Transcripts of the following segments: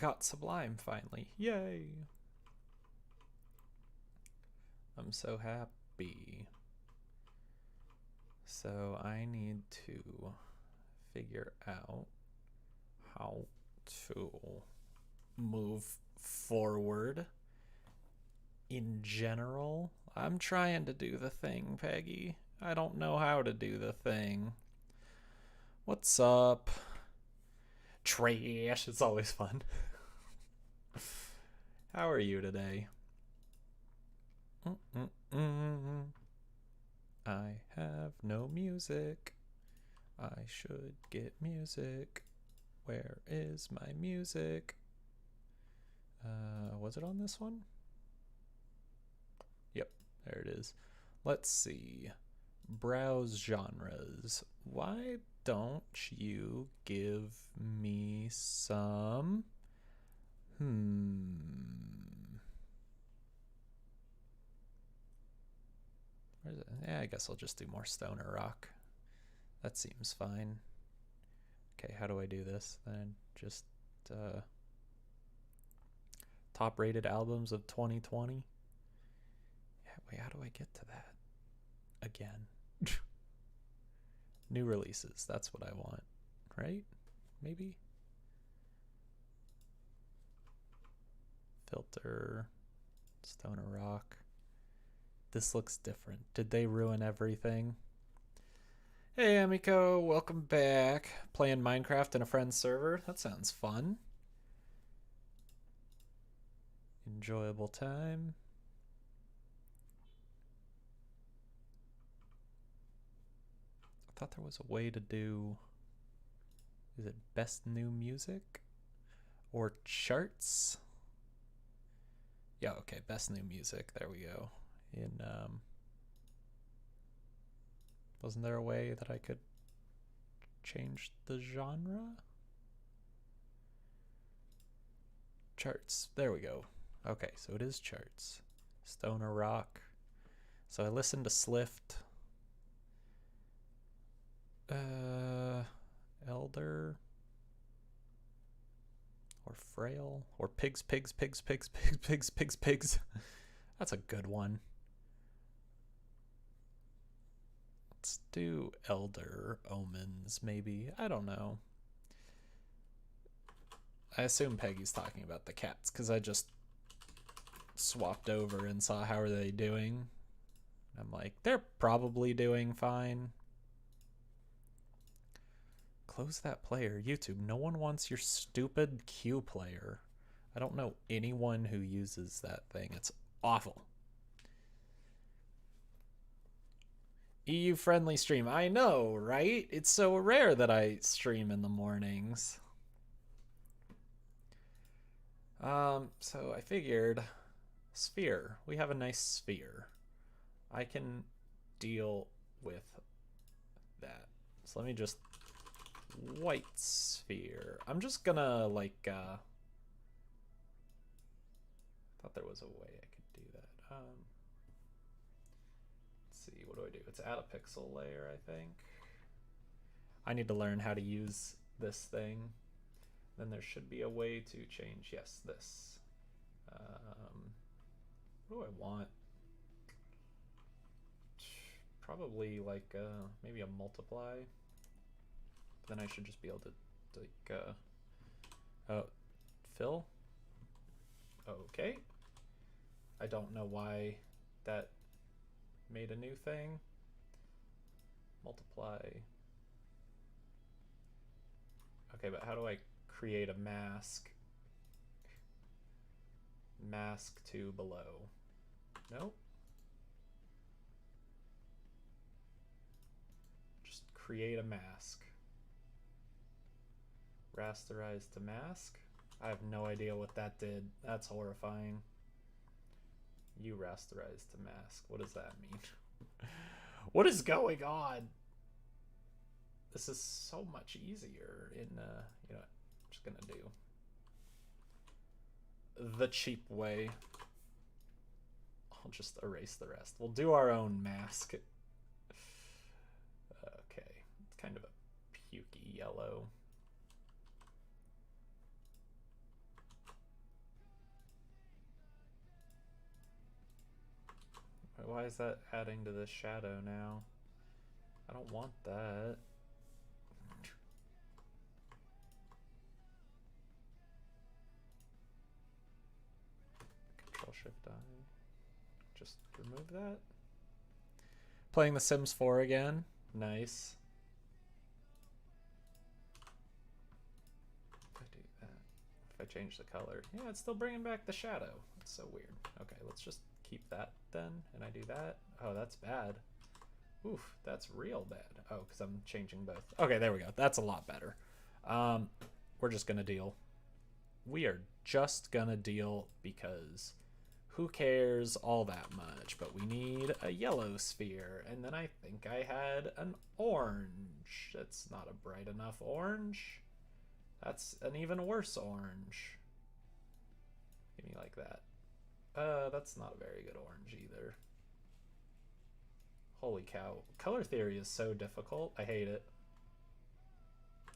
got Sublime finally. Yay! I'm so happy. So I need to figure out how to move forward in general. I'm trying to do the thing, Peggy. I don't know how to do the thing. What's up? Trash. It's always fun. How are you today? I have no music. I should get music. Where is my music? Was it on this one? Yep, there it is. Let's see. Browse genres. Why don't you give me some? Where's it? Yeah, I guess I'll just do more stoner rock. That seems fine. Okay, how do I do this? Then just top rated albums of 2020. Yeah, wait, how do I get to that? Again. New releases, that's what I want, right? Maybe? Filter, stoner rock. This looks different. Did they ruin everything? Hey Amiko, welcome back. Playing Minecraft in a friend's server. That sounds fun. Enjoyable time. I thought there was a way to do... Is it best new music? Or charts? Yeah, okay, best new music. There we go. In, wasn't there a way that I could change the genre? Charts. There we go. Okay, so it is charts. Stoner rock. So I listened to Slift. Elder. Or Frail. Or Pigs. That's a good one. Let's do Elder Omens, maybe. I don't know. I assume Peggy's talking about the cats, because I just swapped over and saw how are they doing. I'm like, they're probably doing fine. Close that player. YouTube, no one wants your stupid Q player. I don't know anyone who uses that thing. It's awful. EU friendly stream. I know, right? It's so rare that I stream in the mornings. So I figured sphere. We have a nice sphere. I can deal with that. So let me just white sphere. I'm just gonna like thought there was a way I could do that. Let's see, what do I do? It's add a pixel layer, I think. I need to learn how to use this thing. Then there should be a way to change, yes, this. What do I want? Probably like maybe a multiply. Then I should just be able to like fill. Okay. I don't know why that made a new thing. Multiply. Okay, but how do I create a mask? Mask to below. Nope. Just create a mask. Rasterize to mask. I have no idea what that did. That's horrifying. You rasterize to mask. What does that mean? What is going on? This is so much easier in, you know, I'm just gonna do the cheap way. I'll just erase the rest. We'll do our own mask. Okay, it's kind of a pukey yellow. Why is that adding to the shadow now? I don't want that. Control Shift I. Just remove that. Playing The Sims 4 again. Nice. If I do that, if I change the color, yeah, it's still bringing back the shadow. It's so weird. Okay, let's just keep that then. And I do that. Oh, that's bad. Oof, that's real bad. Oh, because I'm changing both. Okay, there we go. That's a lot better. We're just gonna deal. We are just gonna deal because who cares all that much? But we need a yellow sphere, and then I think I had an orange. That's not a bright enough orange. That's an even worse orange. Give me like that. That's not a very good orange either. Holy cow. Color theory is so difficult. I hate it.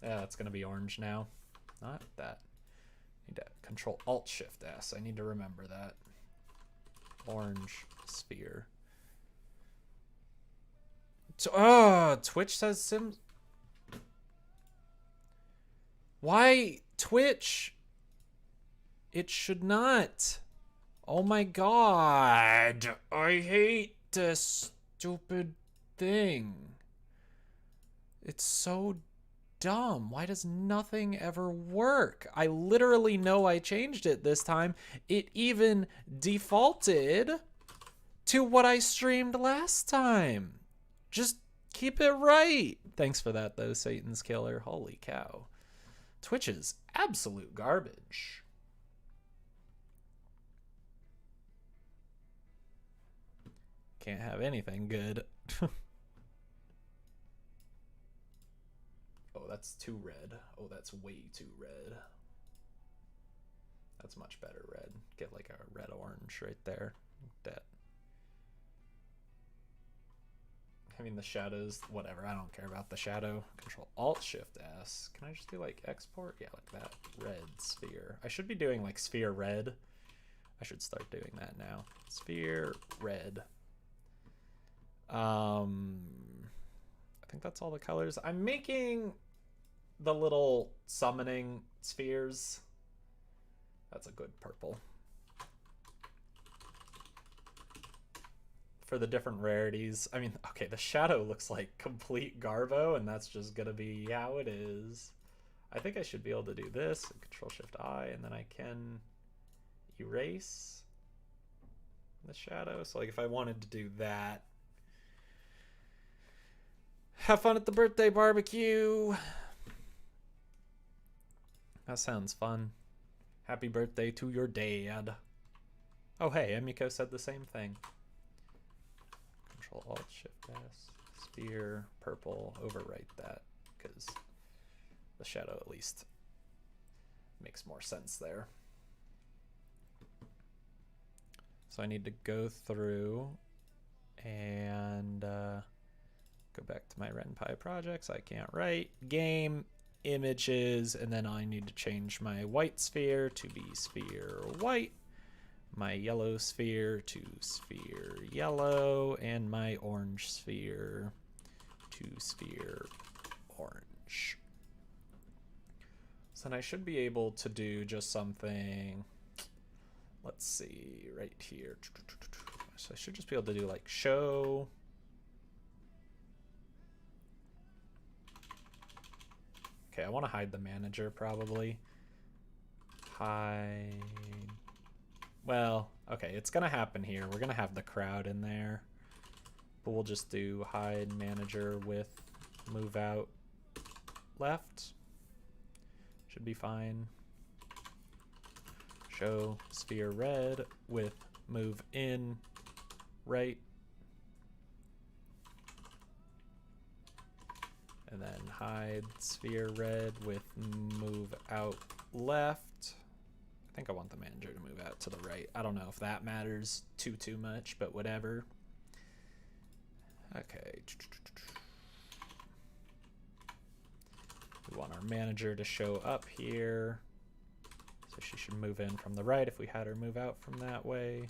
Yeah, it's gonna be orange now. Not that. I need to Control Alt Shift S. I need to remember that. Orange sphere. So, Twitch says Sims. Why Twitch? It should not. Oh my god. I hate this stupid thing. It's so dumb. Why does nothing ever work? I literally know I changed it this time. It even defaulted to what I streamed last time. Just keep it right. Thanks for that though, Satan's Killer. Holy cow. Twitch is absolute garbage. Can't have anything good. Oh, that's too red. Oh, that's way too red. That's much better red. Get like a red orange right there. Like that. I mean, the shadows, whatever. I don't care about the shadow. Control Alt Shift S. Can I just do like export? Yeah, like that. Red sphere. I should be doing like sphere red. I should start doing that now. Sphere red. I think that's all the colors. I'm making the little summoning spheres. That's a good purple. For the different rarities. I mean, okay, the shadow looks like complete garbo, and that's just gonna be how it is. I think I should be able to do this, Control Shift I, and then I can erase the shadow. So like if I wanted to do that. Have fun at the birthday barbecue. That sounds fun. Happy birthday to your dad. Oh hey, Emiko said the same thing. Control Alt Shift S. Sphere purple. Overwrite that because the shadow at least makes more sense there. So I need to go through and go back to my RenPy projects. I can't write. Game, images, and then I need to change my white sphere to be sphere white, my yellow sphere to sphere yellow, and my orange sphere to sphere orange. So then I should be able to do just something, let's see, right here. So I should just be able to do like show. Okay, I want to hide the manager probably. Hide. Well, okay, it's going to happen here. We're going to have the crowd in there. But we'll just do hide manager with move out left. Should be fine. Show sphere red with move in right. And then hide sphere red with move out left. I think I want the manager to move out to the right. I don't know if that matters too much, but whatever. Okay. We want our manager to show up here. So she should move in from the right if we had her move out from that way.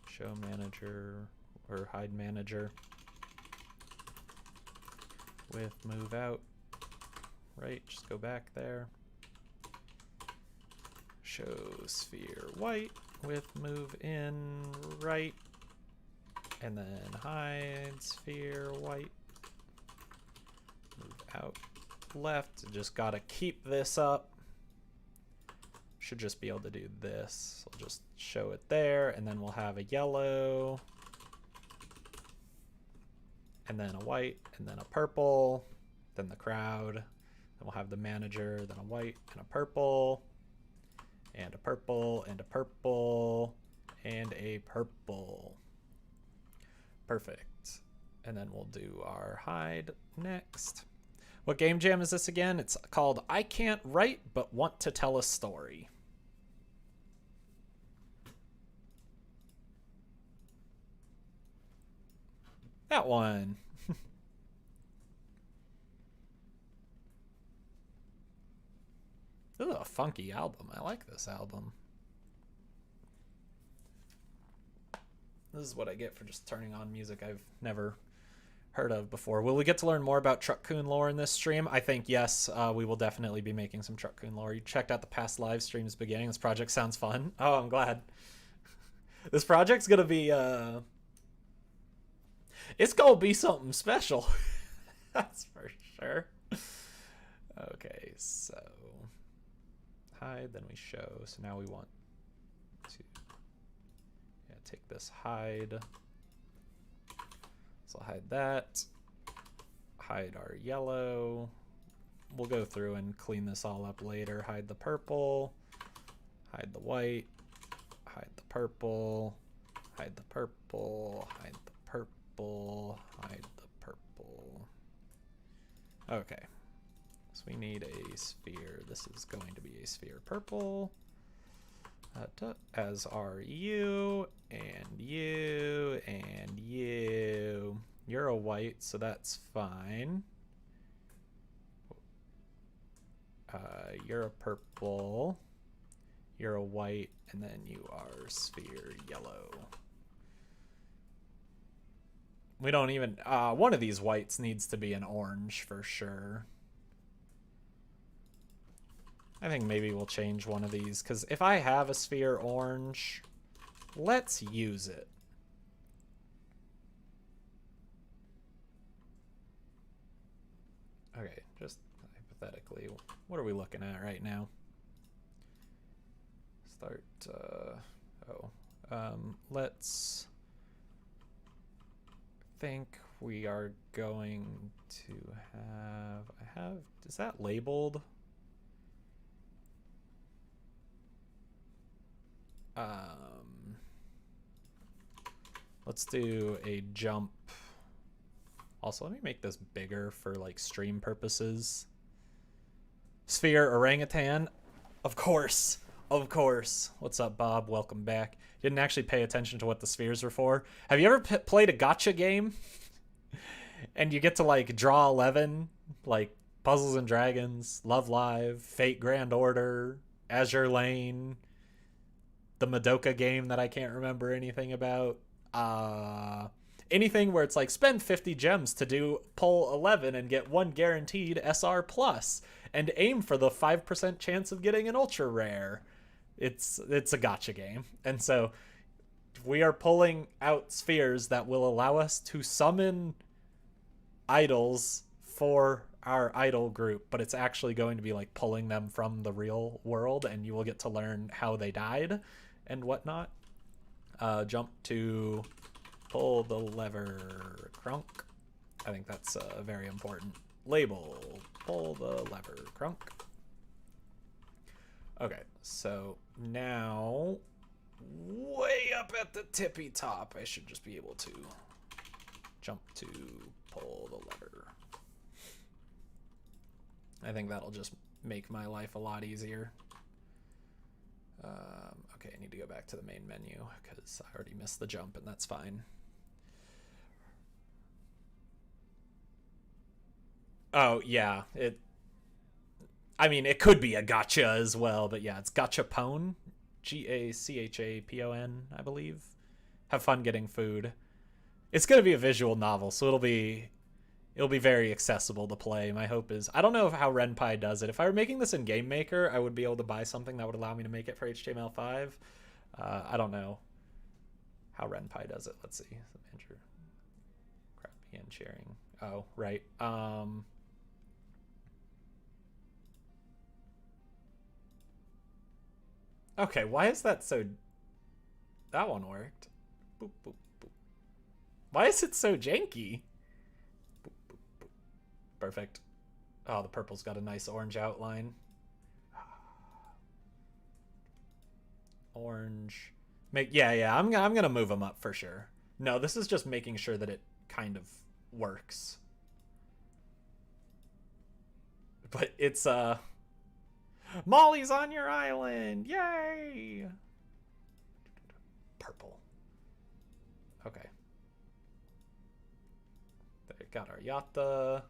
Show manager or hide manager with move out right. Just go back there. Show sphere white with move in right, and then hide sphere white, move out left. Just gotta keep this up. Should just be able to do this. We'll just show it there, and then we'll have a yellow, and then a white, and then a purple, then the crowd, then we'll have the manager, then a white and a purple, and a purple, and a purple, and a purple. Perfect. And then we'll do our hide next. What game jam is this again? It's called I Can't Write But Want to Tell a Story. That one. This is a funky album. I like this album. This is what I get for just turning on music I've never heard of before. Will we get to learn more about Truck-kun lore in this stream? I think yes, we will definitely be making some Truck-kun lore. You checked out the past live streams beginning. This project sounds fun. Oh, I'm glad. This project's gonna be it's gonna be something special. That's for sure. Okay, so hide, then we show. So now we want to take this hide. So I'll hide that. Hide our yellow. We'll go through and clean this all up later. Hide the purple. Hide the white. Hide the purple. Hide the purple. Hide the purple. Hide the purple. Okay. So we need a sphere. This is going to be a sphere purple. As are you, and you, and you. You're a white, so that's fine. You're a purple. You're a white, and then you are sphere yellow. We don't even... one of these whites needs to be an orange for sure. I think maybe we'll change one of these, because if I have a sphere orange, let's use it. Okay, just hypothetically, what are we looking at right now? Start, let's think we are going to have, is that labeled? Let's do a jump. Also, let me make this bigger for like stream purposes. Sphere orangutan. Of course. Of course. What's up, Bob? Welcome back. Didn't actually pay attention to what the spheres were for. Have you ever played a gotcha game? And you get to like draw 11, like Puzzles and Dragons, Love Live, Fate Grand Order, Azure Lane, the Madoka game that I can't remember anything about. Anything where it's like spend 50 gems to do pull 11 and get one guaranteed SR plus and aim for the 5% chance of getting an ultra rare. It's a gotcha game. And so we are pulling out spheres that will allow us to summon idols for our idol group, but it's actually going to be like pulling them from the real world, and you will get to learn how they died and whatnot. Jump to pull the lever, crunk. I think that's very important. Label, pull the lever, crunk. Okay, so now way up at the tippy top, I should just be able to jump to pull the lever. I think that'll just make my life a lot easier. Okay, I need to go back to the main menu because I already missed the jump, and that's fine. Oh, yeah. I mean, it could be a gotcha as well, but yeah, it's Gachapon. Gachapon, I believe. Have fun getting food. It's gonna be a visual novel, so it'll be very accessible to play. My hope is, I don't know how RenPy does it. If I were making this in Game Maker, I would be able to buy something that would allow me to make it for HTML5. I don't know how RenPy does it. Let's see. Andrew, crap, and sharing. Oh, right. Okay, why is that so? That one worked. Boop, boop, boop. Why is it so janky? Boop, boop, boop. Perfect. Oh, the purple's got a nice orange outline. Orange. Yeah. I'm gonna move them up for sure. No, this is just making sure that it kind of works. But it's Molly's on your island! Yay! Purple. Okay. There, got our Yatta.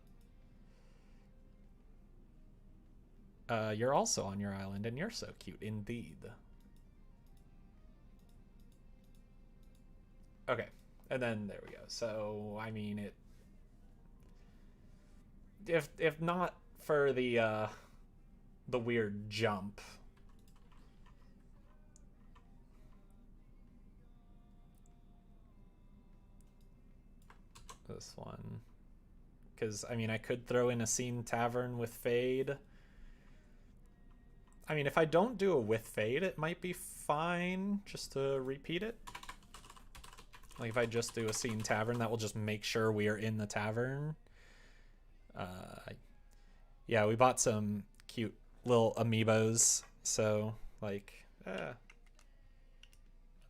You're also on your island, and you're so cute indeed. Okay, and then there we go. So I mean, if not for the weird jump. This one, because I mean, I could throw in a scene tavern with fade. I mean, if I don't do it with fade, it might be fine just to repeat it. Like if I just do a scene tavern, that will just make sure we are in the tavern. Yeah, we bought some cute little amiibos, so like, let's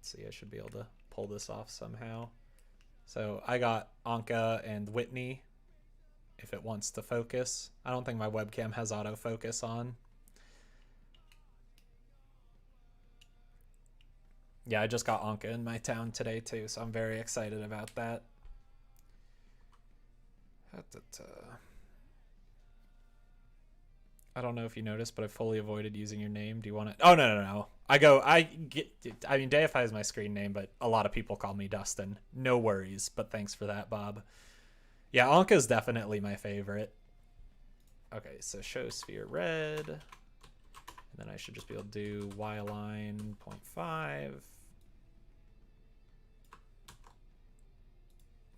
see, I should be able to pull this off somehow. So I got Anka and Whitney, if it wants to focus. I don't think my webcam has autofocus on. Yeah, I just got Anka in my town today too, so I'm very excited about that. I don't know if you noticed, but I fully avoided using your name. Do you want to? Oh, no. I mean, Deify is my screen name, but a lot of people call me Dustin. No worries, but thanks for that, Bob. Yeah, Anka is definitely my favorite. Okay, so show sphere red. And then I should just be able to do Y align 0.5.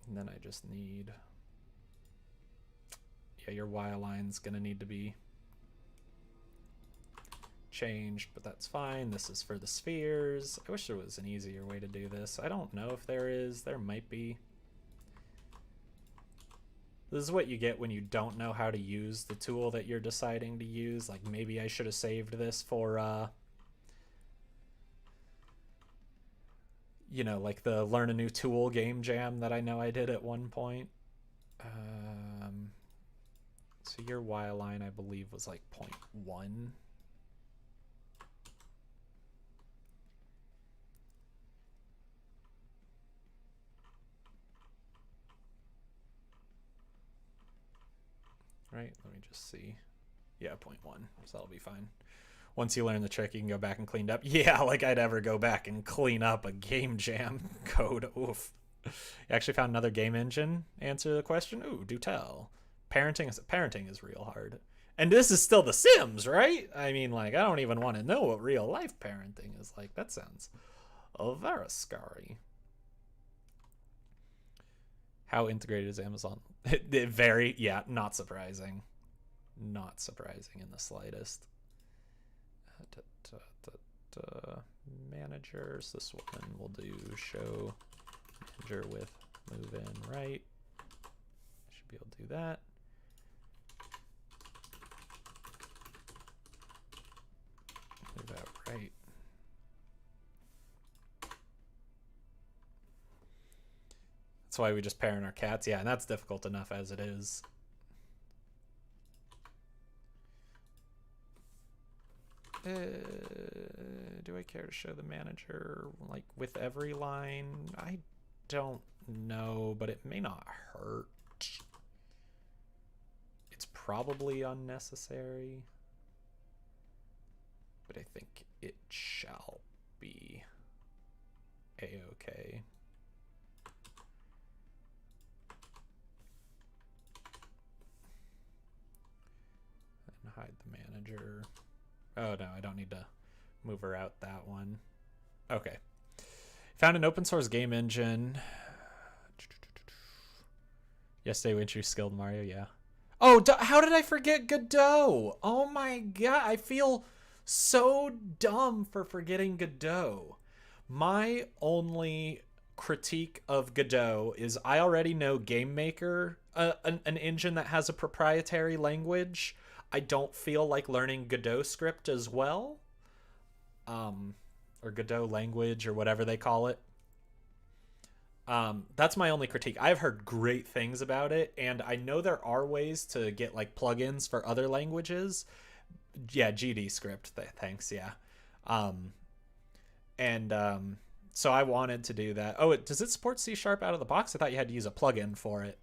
And then I just need, yeah, your Y align's gonna need to be changed, but that's fine. This is for the spheres. I wish there was an easier way to do this. I don't know if there is. There might be. This is what you get when you don't know how to use the tool that you're deciding to use. Like maybe I should have saved this for you know, like the learn a new tool game jam that I know I did at one point. So your Y line, I believe, was like 0.1. Right, let me just see. Yeah, 0.1, so that'll be fine. Once you learn the trick, you can go back and clean up. Yeah, like I'd ever go back and clean up a game jam code. Oof. You actually found another game engine answer the question? Ooh, do tell. Parenting is real hard. And this is still The Sims, right? I mean, like, I don't even want to know what real life parenting is like. That sounds very scary. How integrated is Amazon? Very, yeah, not surprising. Not surprising in the slightest. Managers. This one we'll do show manager with move in right. Should be able to do that. Move out right. That's why we just parent our cats. Yeah, and that's difficult enough as it is. Do I care to show the manager like with every line? I don't know, but it may not hurt. It's probably unnecessary, but I think it shall be a-okay. hide the manager. Oh no, I don't need to move her out that one. Okay. Found an open source game engine. Yesterday when you skilled Mario, yeah. Oh, how did I forget Godot? Oh my god, I feel so dumb for forgetting Godot. My only critique of Godot is I already know Game Maker, an engine that has a proprietary language. I don't feel like learning Godot script as well. Or Godot language or whatever they call it. That's my only critique. I've heard great things about it, and I know there are ways to get like plugins for other languages. Yeah, GD script. Thanks. Yeah. So I wanted to do that. Oh, does it support C# out of the box? I thought you had to use a plugin for it.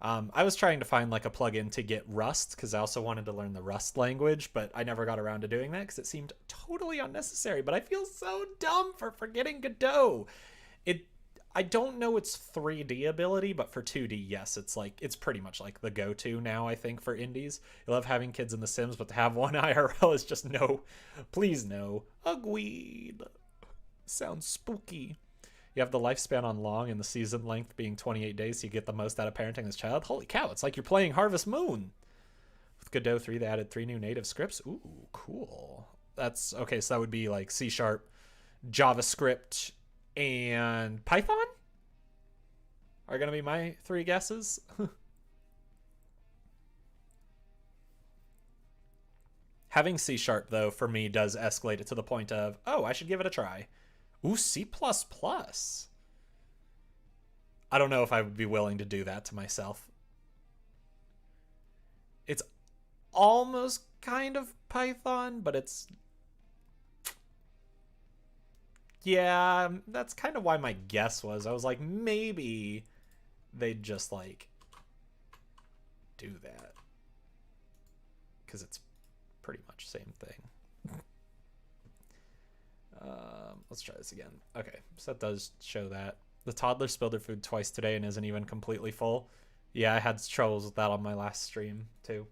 I was trying to find like a plugin to get Rust because I also wanted to learn the Rust language, but I never got around to doing that because it seemed totally unnecessary. But I feel so dumb for forgetting Godot. I don't know its 3D ability, but for 2D, yes, it's pretty much like the go-to now, I think, for indies. You love having kids in The Sims, but to have one IRL is just no. Please no. Ugweed. Sounds spooky. You have the lifespan on long and the season length being 28 days, so you get the most out of parenting this child. Holy cow, it's like you're playing Harvest Moon. With Godot 3, they added 3 new native scripts. Ooh, cool. That's okay, so that would be like C#, JavaScript, and Python are going to be my 3 guesses. Having C# though for me does escalate it to the point of, oh, I should give it a try. Ooh, C++. I don't know if I would be willing to do that to myself. It's almost kind of Python, but it's... Yeah, that's kind of why my guess was. I was like, maybe they'd just, like, do that. Because it's pretty much the same thing. Let's try this again. Okay, so that does show that. The toddler spilled their food twice today and isn't even completely full. Yeah, I had troubles with that on my last stream, too.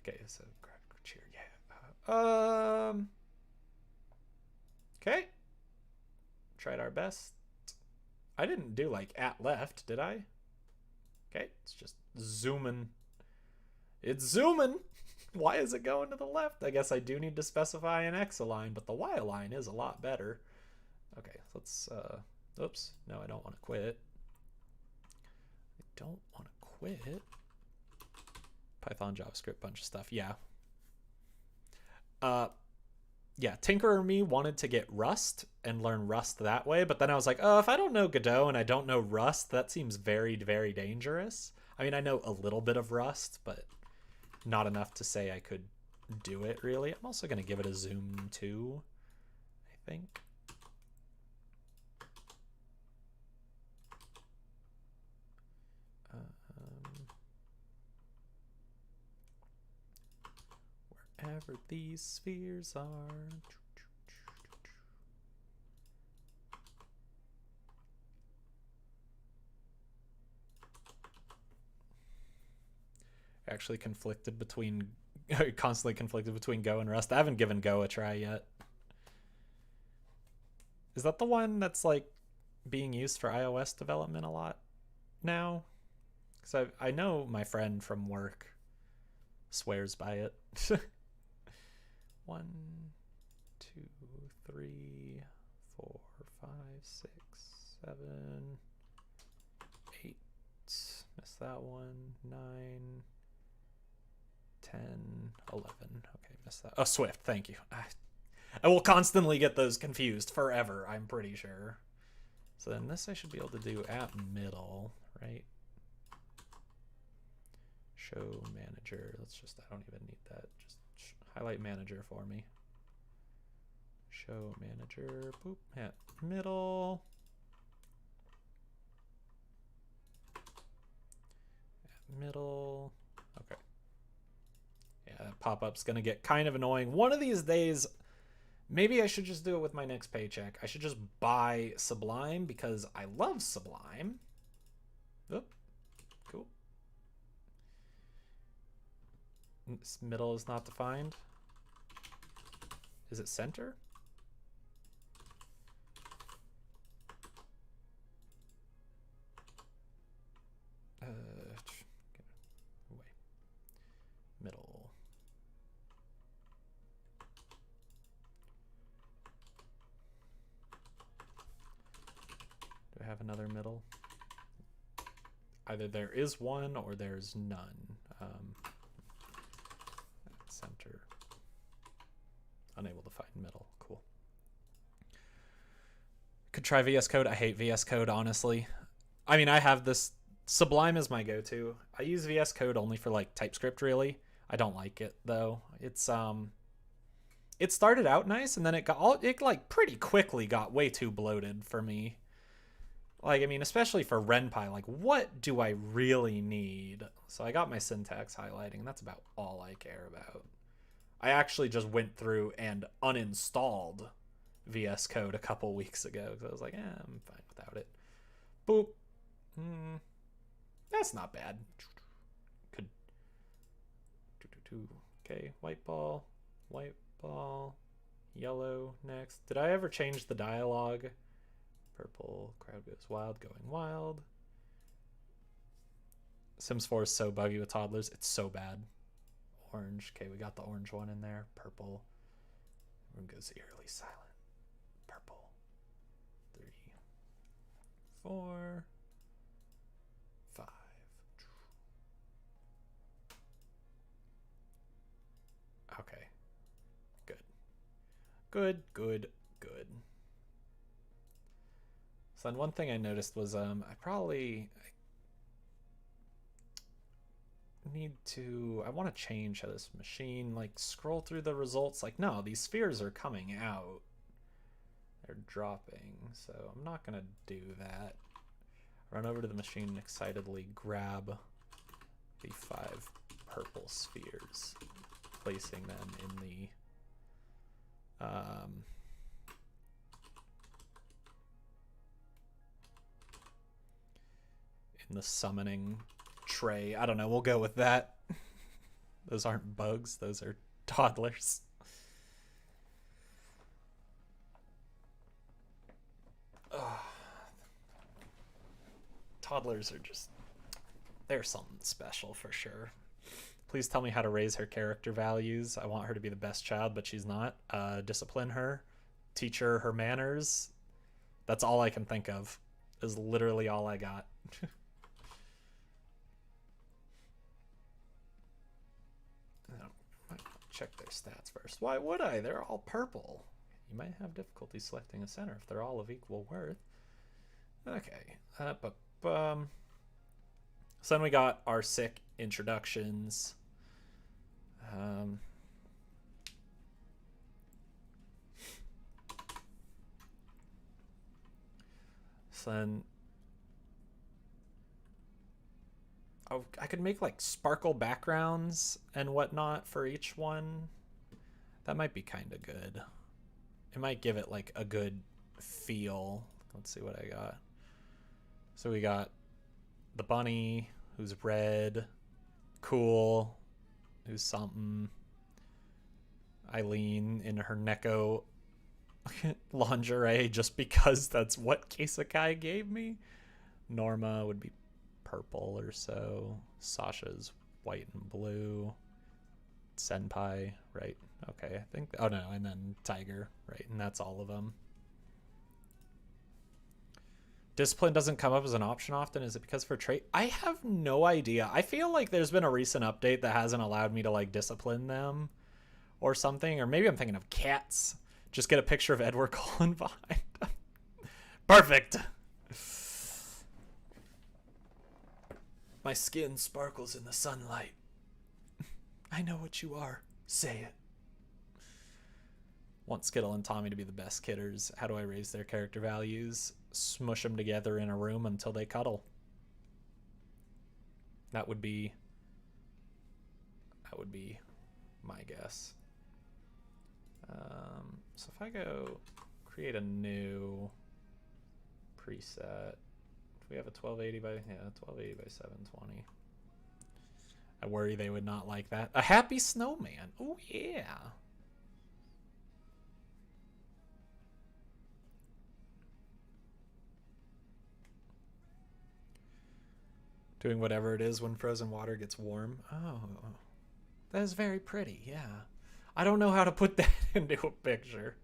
Okay, so cheer, yeah. Okay. Tried our best. I didn't do like at left, did I? Okay, it's just zooming. It's zooming. Why is it going to the left? I guess I do need to specify an X align, but the Y align is a lot better. Okay, let's oops, no, I don't want to quit. I don't want to quit. Python, JavaScript, bunch of stuff. Yeah. Yeah, Tinkerer Me wanted to get Rust and learn Rust that way, but then I was like, oh, if I don't know Godot and I don't know Rust, that seems very, very dangerous. I mean, I know a little bit of Rust, but not enough to say I could do it, really. I'm also going to give it a zoom, too, I think. Wherever these spheres are. Actually constantly conflicted between Go and Rust. I haven't given Go a try yet. Is that the one that's like being used for iOS development a lot now? Because I know my friend from work swears by it. 1, 2, 3, 4, 5, 6, 7, 8. Missed that one. 9, 10, 11. Okay, missed that. Oh, Swift. Thank you. I will constantly get those confused forever, I'm pretty sure. So then this I should be able to do at middle, right? Show manager. I don't even need that. Just highlight manager for me. Show manager. Boop. At middle. At middle. Okay. Yeah, that pop-up's gonna get kind of annoying. One of these days, maybe I should just do it with my next paycheck. I should just buy Sublime because I love Sublime. Oop. Cool. Middle is not defined. Is it center? Wait. Middle. Do I have another middle? Either there is one or there's none. Center. Unable to find middle. Cool. Could try VS Code. I hate VS Code, honestly. I mean, I have this. Sublime is my go-to. I use VS Code only for like TypeScript, really. I don't like it though. It's it started out nice and then it like pretty quickly got way too bloated for me. Like, I mean, especially for RenPy, like, what do I really need? So I got my syntax highlighting. That's about all I care about. I actually just went through and uninstalled VS Code a couple weeks ago because I was like, I'm fine without it. Boop. That's not bad. Could. Okay, white ball, yellow next. Did I ever change the dialogue? Purple, crowd goes wild, going wild. Sims 4 is so buggy with toddlers. It's so bad. Orange. Okay, we got the orange one in there. Purple. Everyone goes eerily silent. Purple. 3, 4, 5. Okay. Good. So then one thing I noticed was I want to change how this machine like scroll through the results. Like, no, these spheres are coming out. They're dropping. So I'm not going to do that. Run over to the machine and excitedly grab the 5 purple spheres, placing them in the summoning tray. I don't know, we'll go with that. Those aren't bugs, those are toddlers. Toddlers are just, they're something special for sure. Please tell me how to raise her character values. I want her to be the best child, but she's not. Discipline her, teach her her manners. That's all I can think of, is literally all I got. Check their stats first. Why would I? They're all purple. You might have difficulty selecting a center if they're all of equal worth. Okay. So then we got our sick introductions. So then I could make like sparkle backgrounds and whatnot for each one. That might be kind of good. It might give it like a good feel. Let's see what I got. So we got the bunny, who's red, cool, who's something. Eileen in her Neko lingerie just because that's what Kesekai gave me. Norma would be purple or so. Sasha's white and blue. Senpai, right? Okay, I think. Oh no, and then Tiger, right? And that's all of them. Discipline doesn't come up as an option often. Is it because for trait? I have no idea. I feel like there's been a recent update that hasn't allowed me to like discipline them or something. Or maybe I'm thinking of cats. Just get a picture of Edward Cullen behind them. Perfect. My skin sparkles in the sunlight. I know what you are. Say it. Want Skittle and Tommy to be the best kidders. How do I raise their character values? Smush them together in a room until they cuddle. That would be my guess. So if I go create a new preset, we have a 1280 by 720. I worry they would not like that. A happy snowman. Oh, yeah. Doing whatever it is when frozen water gets warm. Oh, that is very pretty, yeah. I don't know how to put that into a picture.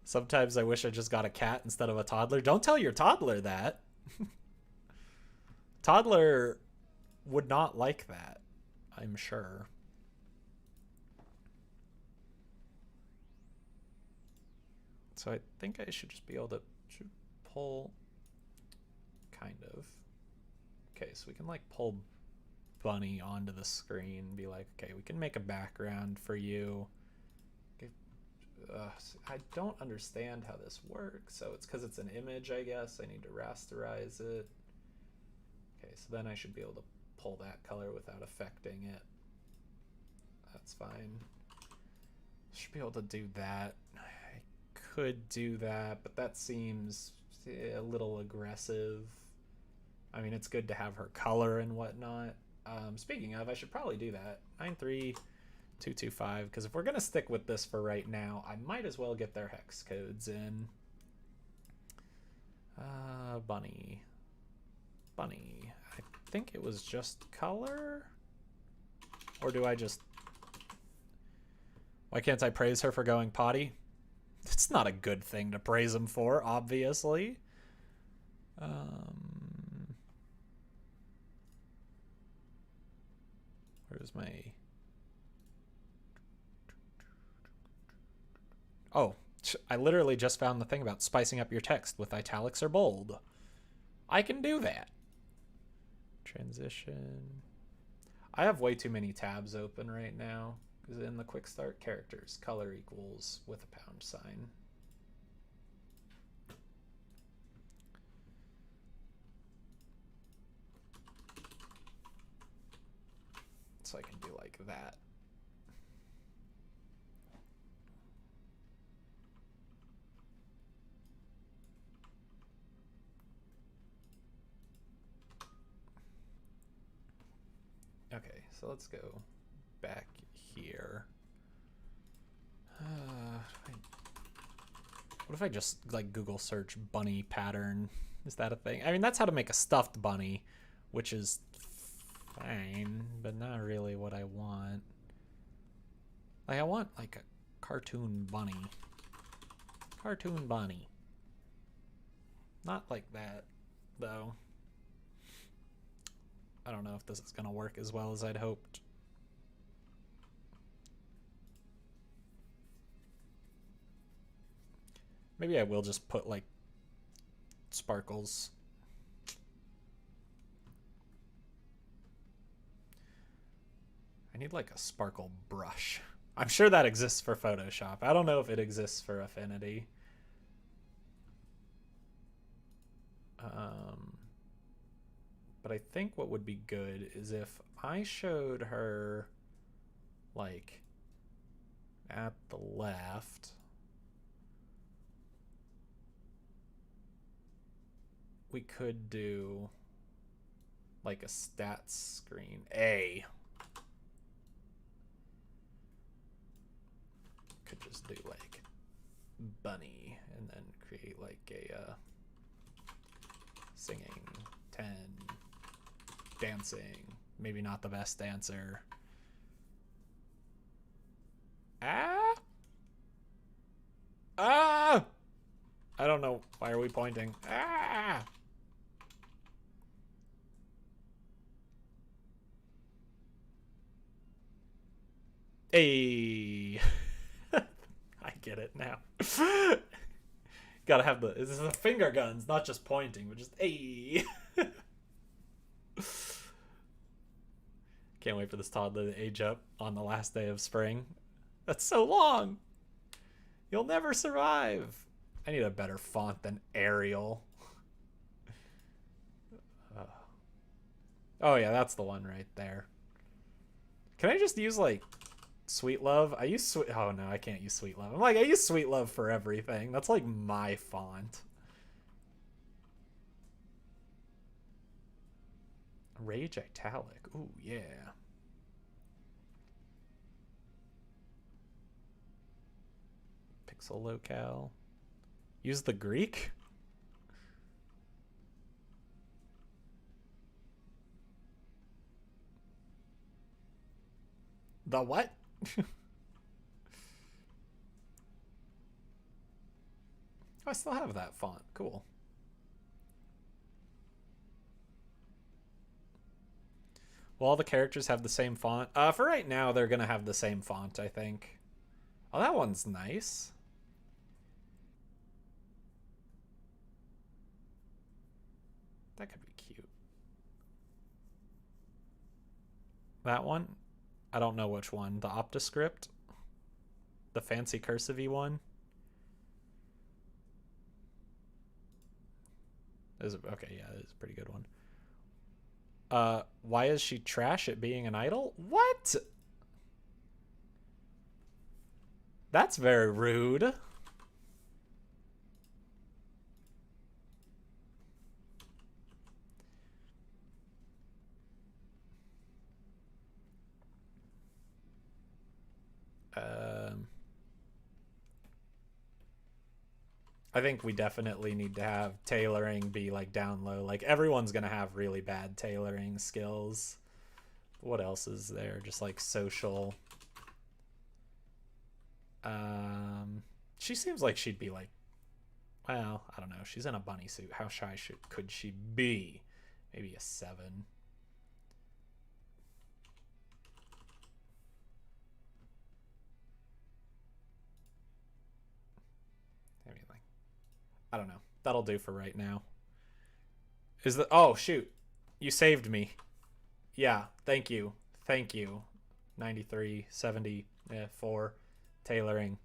Sometimes I wish I just got a cat instead of a toddler. Don't tell your toddler that. Toddler would not like that, I'm sure. So I think I should just be able to pull, kind of. Okay, so we can like pull Bunny onto the screen and be like, okay, we can make a background for you. I don't understand how this works, so it's because it's an image, I guess. I need to rasterize it. Okay, so then I should be able to pull that color without affecting it. That's fine. Should be able to do that. I could do that, but that seems a little aggressive. I mean, it's good to have her color and whatnot. Speaking of, I should probably do that. 93225, because if we're going to stick with this for right now, I might as well get their hex codes in. Bunny. Bunny. I think it was just color? Or do I just... Why can't I praise her for going potty? It's not a good thing to praise him for, obviously. Where's my... Oh, I literally just found the thing about spicing up your text with italics or bold. I can do that. Transition. I have way too many tabs open right now. Because in the quick start, characters, color equals with a pound sign. So I can do like that. Okay, so let's go back here. What if I just like Google search bunny pattern? Is that a thing? I mean, that's how to make a stuffed bunny, which is fine, but not really what I want. Like, I want like a cartoon bunny. Cartoon bunny. Not like that, though. I don't know if this is going to work as well as I'd hoped. Maybe I will just put like sparkles. I need like a sparkle brush. I'm sure that exists for Photoshop. I don't know if it exists for Affinity. But I think what would be good is if I showed her like at the left. We could do like a stats screen. Could just do like bunny and then create like a singing 10, dancing, maybe not the best dancer. I don't know, why are we pointing? Hey. I get it now. Gotta have this is the finger guns, not just pointing, but just hey. Can't wait for this toddler to age up on the last day of spring. That's so long. You'll never survive. I need a better font than Arial. Oh yeah, that's the one right there. Can I just use like Sweet Love? I use Sweet... Oh no, I can't use Sweet Love. I'm like, I use Sweet Love for everything. That's like my font. Rage italic. Ooh, yeah. Pixel locale. Use the Greek? The what? I still have that font. Cool. Will all the characters have the same font? For right now, they're going to have the same font, I think. Oh, that one's nice. That could be cute. That one? I don't know which one. The OptiScript? The fancy cursive-y one? Okay, yeah, that is a pretty good one. Why is she trash at being an idol? What? That's very rude. I think we definitely need to have tailoring be like down low. Like everyone's gonna have really bad tailoring skills. What else is there? Just like social. She seems like she'd be like, well, I don't know. She's in a bunny suit. How shy could she be? Maybe a 7. I mean, like, I don't know. That'll do for right now. Is the oh shoot, you saved me. Yeah, thank you, thank you. 93, 70, 4, tailoring.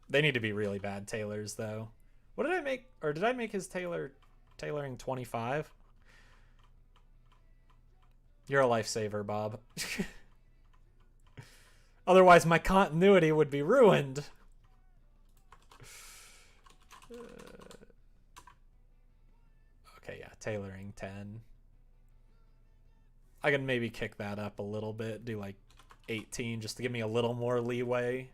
They need to be really bad tailors though. What did I make? Or did I make his tailoring 25? You're a lifesaver, Bob. Otherwise, my continuity would be ruined. Okay, yeah, tailoring 10. I can maybe kick that up a little bit, do like 18 just to give me a little more leeway.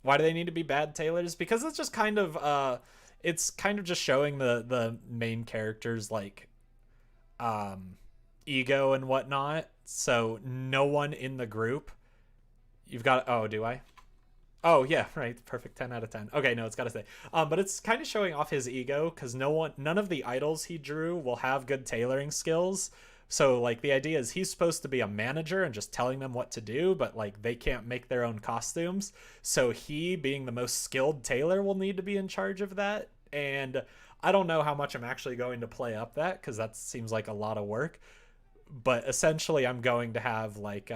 Why do they need to be bad tailors? Because it's just kind of just showing the main character's like ego and whatnot. So no one in the group, you've got, oh, do I? Oh yeah, right. Perfect. 10 out of 10. Okay, no, it's got to say. But it's kind of showing off his ego because none of the idols he drew will have good tailoring skills. So like the idea is he's supposed to be a manager and just telling them what to do, but like they can't make their own costumes. So he, being the most skilled tailor, will need to be in charge of that. And I don't know how much I'm actually going to play up that because that seems like a lot of work. But essentially, I'm going to have like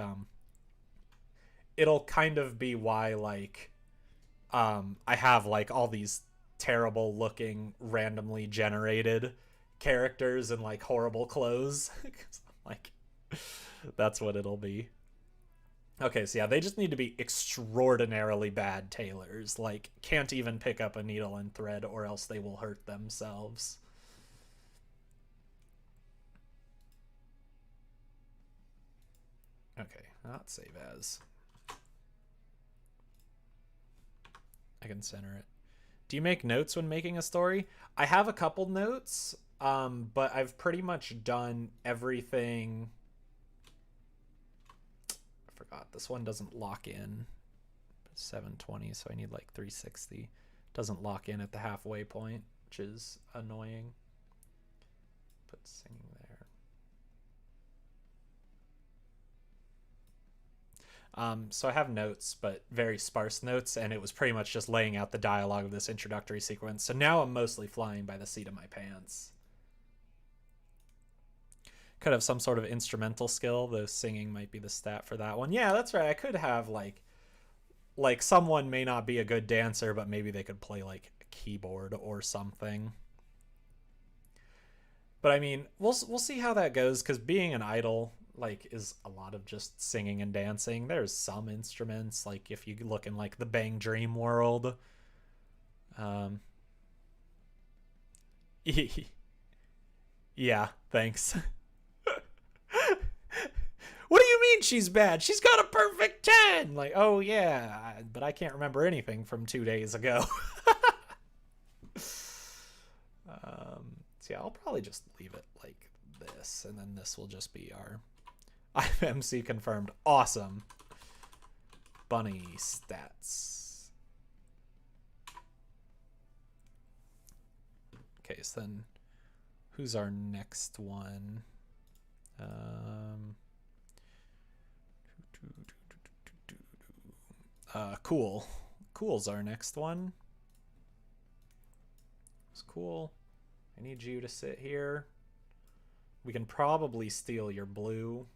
it'll kind of be why like I have like all these terrible looking randomly generated characters in like horrible clothes. Like that's what it'll be. Okay, so yeah, they just need to be extraordinarily bad tailors. Like can't even pick up a needle and thread or else they will hurt themselves. Okay, not save as. I can center it. Do you make notes when making a story? I have a couple notes, but I've pretty much done everything. I forgot. This one doesn't lock in. 720, so I need like 360. Doesn't lock in at the halfway point, which is annoying. Put singing there. So I have notes, but very sparse notes, and it was pretty much just laying out the dialogue of this introductory sequence. So now I'm mostly flying by the seat of my pants. Could have some sort of instrumental skill, though singing might be the stat for that one. Yeah, that's right. I could have like someone may not be a good dancer, but maybe they could play like a keyboard or something. But I mean, we'll see how that goes, because being an idol like is a lot of just singing and dancing. There's some instruments, like if you look in like the Bang Dream world. Yeah, thanks. What do you mean she's bad? She's got a perfect 10. Like, oh yeah, but I can't remember anything from 2 days ago. So yeah, I'll probably just leave it like this, and then this will just be our IMC confirmed. Awesome. Bunny stats. Okay, so then who's our next one? Cool. Cool's our next one. It's cool. I need you to sit here. We can probably steal your blue.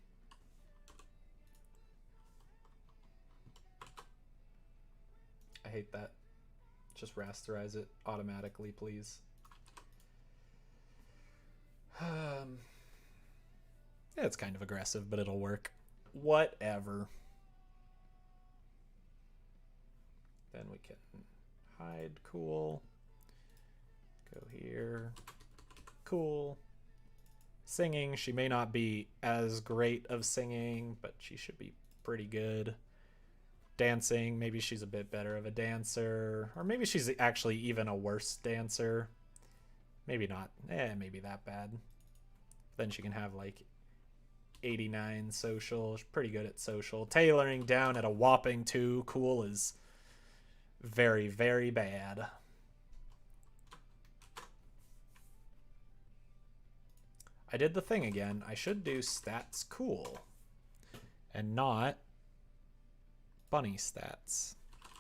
I hate that. Just rasterize it automatically, please. Yeah, it's kind of aggressive, but it'll work. Whatever. Then we can hide cool. Go here. Cool. Singing, she may not be as great of singing, but she should be pretty good. Dancing, maybe she's a bit better of a dancer, or maybe she's actually even a worse dancer. Maybe not. Maybe that bad. Then she can have like 89 social. She's pretty good at social. Tailoring down at a whopping 2. Cool is very, very bad. I did the thing again. I should do stats cool and not bunny stats.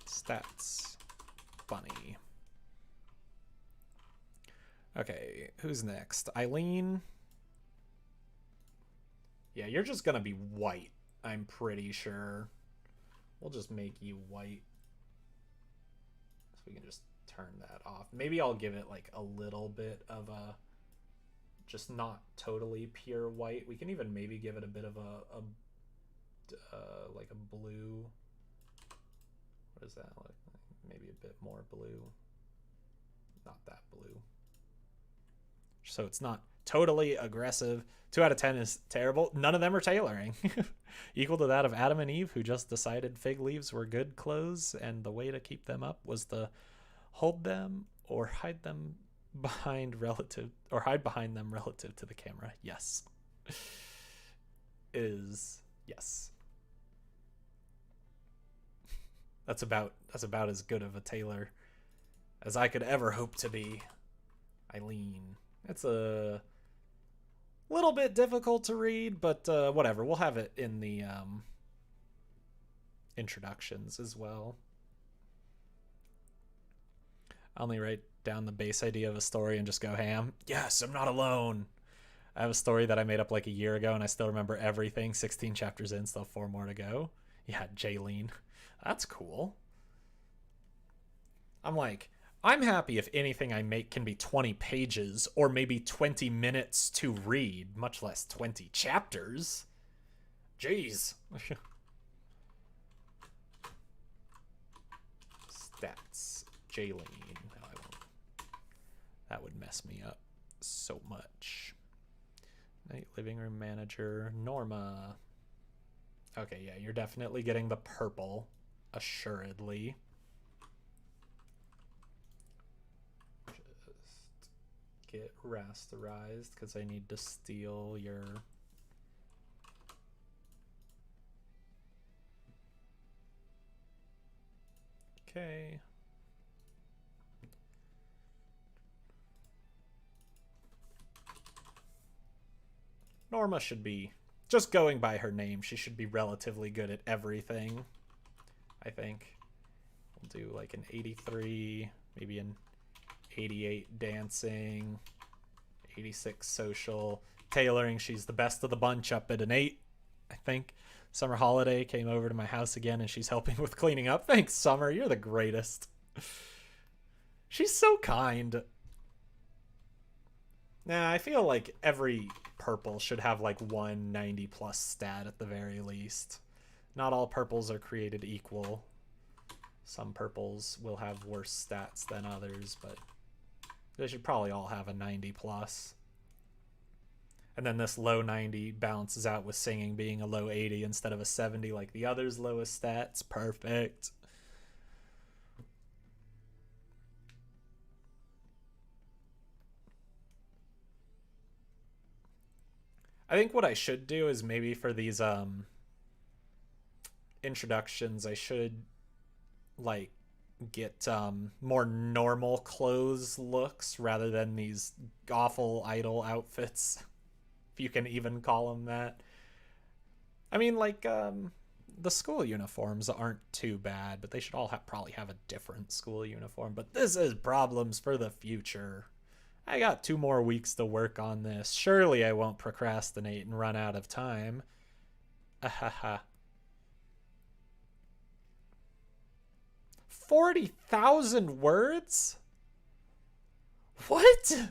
Stats bunny. Okay, who's next? Eileen. Yeah, you're just gonna be white, I'm pretty sure. We'll just make you white. So we can just turn that off. Maybe I'll give it like a little bit of a, just not totally pure white. We can even maybe give it a bit of a like a blue. What is that? Like maybe a bit more blue. Not that blue. So it's not totally aggressive. 2 out of 10 is terrible. None of them are tailoring. Equal to that of Adam and Eve, who just decided fig leaves were good clothes, and the way to keep them up was to hold them or hide them behind relative, or hide behind them relative to the camera. Yes. Yes. That's about as good of a tailor as I could ever hope to be. Eileen. It's a little bit difficult to read, but whatever. We'll have it in the introductions as well. I only write down the base idea of a story and just go ham. Yes, I'm not alone. I have a story that I made up like a year ago, and I still remember everything. 16 chapters in, still 4 more to go. Yeah, Jaylene. That's cool. I'm like, I'm happy if anything I make can be 20 pages or maybe 20 minutes to read, much less 20 chapters. Jeez. Stats. Jaylene. No, I won't. That would mess me up so much. Night living room manager. Norma. Okay, yeah, you're definitely getting the purple. Assuredly. Get rasterized because I need to steal your okay. Norma should be, just going by her name, she should be relatively good at everything. I think we'll do like an 83, maybe an 88 dancing, 86 social. Tailoring, she's the best of the bunch up at an 8, I think. Summer Holiday came over to my house again and she's helping with cleaning up. Thanks, Summer. You're the greatest. She's so kind. Nah, I feel like every purple should have like 190 plus stat at the very least. Not all purples are created equal. Some purples will have worse stats than others, but they should probably all have a 90 plus. And then this low 90 balances out with singing being a low 80 instead of a 70 like the other's lowest stats. Perfect. I think what I should do is maybe for these introductions, I should like get more normal clothes looks rather than these awful idol outfits, if you can even call them that. I mean, like the school uniforms aren't too bad, but they should all probably have a different school uniform. But this is problems for the future. I got 2 more weeks to work on this. Surely I won't procrastinate and run out of time. Ahaha. 40,000 words? What?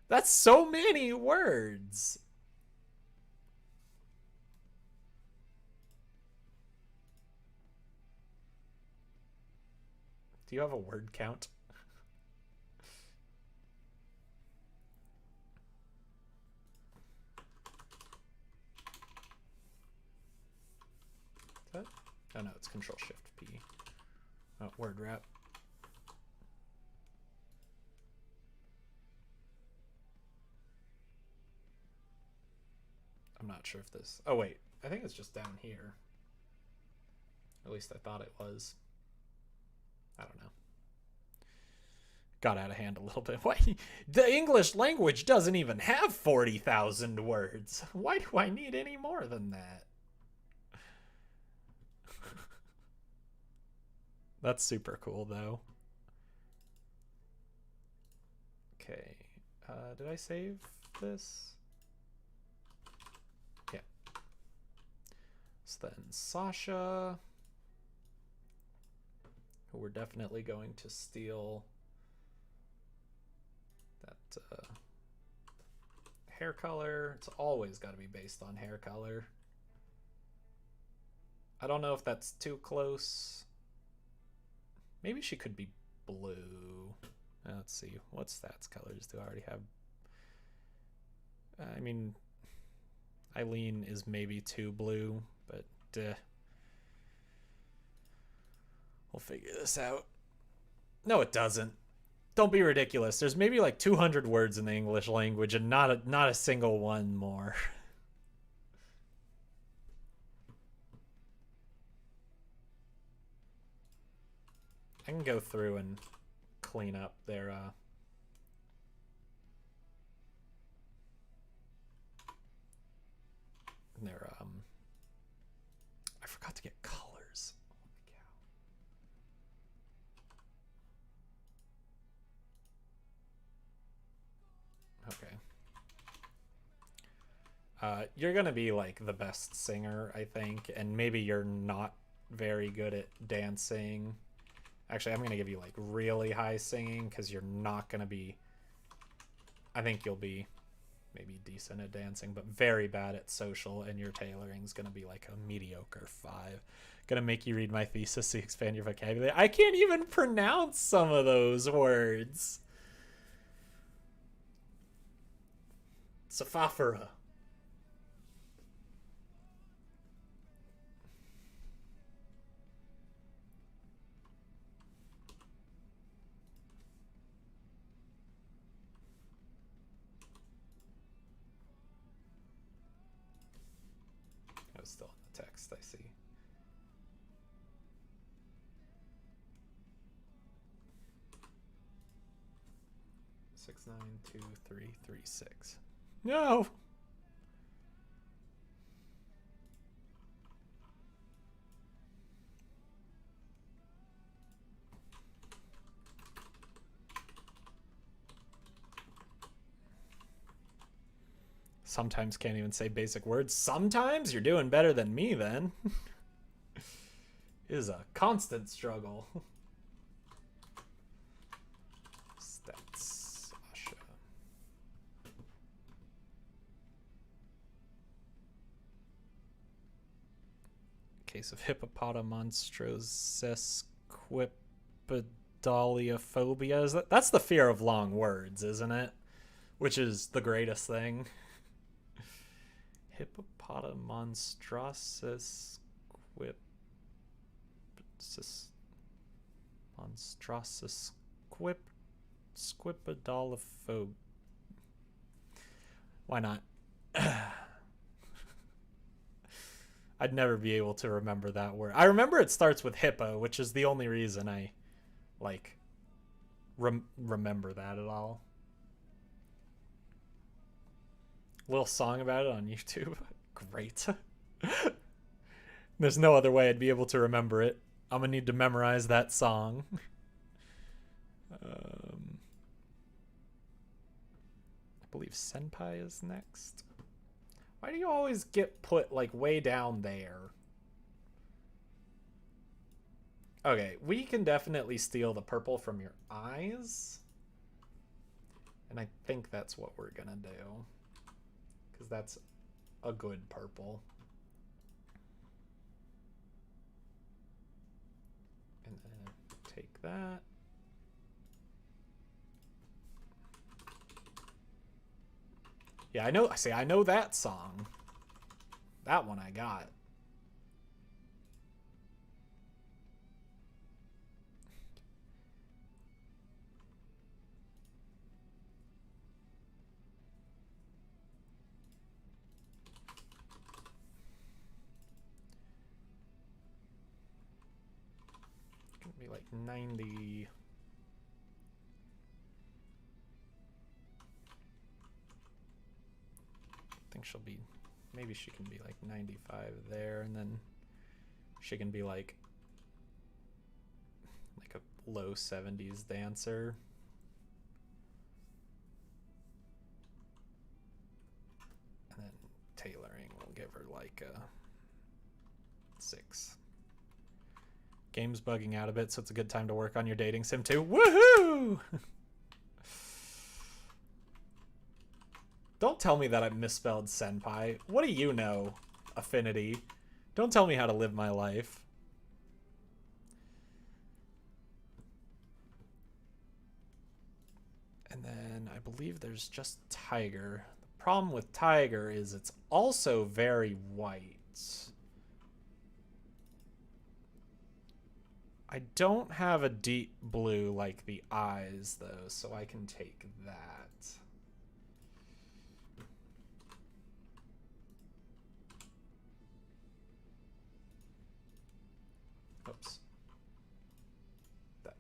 That's so many words. Do you have a word count? That? Oh no, it's Control Shift P. Oh, word wrap. I'm not sure if this... Oh wait, I think it's just down here. At least I thought it was. I don't know. Got out of hand a little bit. Why? The English language doesn't even have 40,000 words. Why do I need any more than that? That's super cool, though. Okay. Did I save this? Yeah. So then Sasha, who we're definitely going to steal that hair color. It's always got to be based on hair color. I don't know if that's too close. Maybe she could be blue. Let's see. What stats colors do I already have? I mean, Eileen is maybe too blue, but we'll figure this out. No, it doesn't. Don't be ridiculous. There's maybe like 200 words in the English language and not a single one more. I can go through and clean up their I forgot to get colors. Okay. You're gonna be like the best singer, I think, and maybe you're not very good at dancing. Actually, I'm gonna give you like really high singing because you're not gonna be... I think you'll be maybe decent at dancing, but very bad at social, and your tailoring's gonna be like a mediocre 5. Gonna make you read my thesis to expand your vocabulary. I can't even pronounce some of those words. Saphafera. I was still in the text, I see. Six, 9, 2, 3, 3, 6. No. Sometimes can't even say basic words. Sometimes you're doing better than me then. It is a constant struggle. Stats. Sasha. Case of hippopotamonstrosequipedaliophobia. That's the fear of long words, isn't it? Which is the greatest thing. Hippopotamonstrossus quip. Monstrossus quip. Squipedolophobe. Why not? I'd never be able to remember that word. I remember it starts with hippo, which is the only reason I like remember that at all. Little song about it on YouTube. Great. There's no other way I'd be able to remember it. I'm gonna need to memorize that song. I believe Senpai is next. Why do you always get put like way down there? Okay, we can definitely steal the purple from your eyes. And I think that's what we're gonna do. Because that's a good purple. And then take that. Yeah, I know that song. That one I got. It's gonna be like 90. I think she'll be, maybe she can be like 95 there, and then she can be like a low 70s dancer. And then tailoring will give her like a 6. Game's bugging out a bit, so it's a good time to work on your dating sim too. Woohoo! Don't tell me that I misspelled senpai. What do you know, Affinity? Don't tell me how to live my life. And then I believe there's just Tiger. The problem with Tiger is it's also very white. I don't have a deep blue like the eyes, though, so I can take that. Oops. That.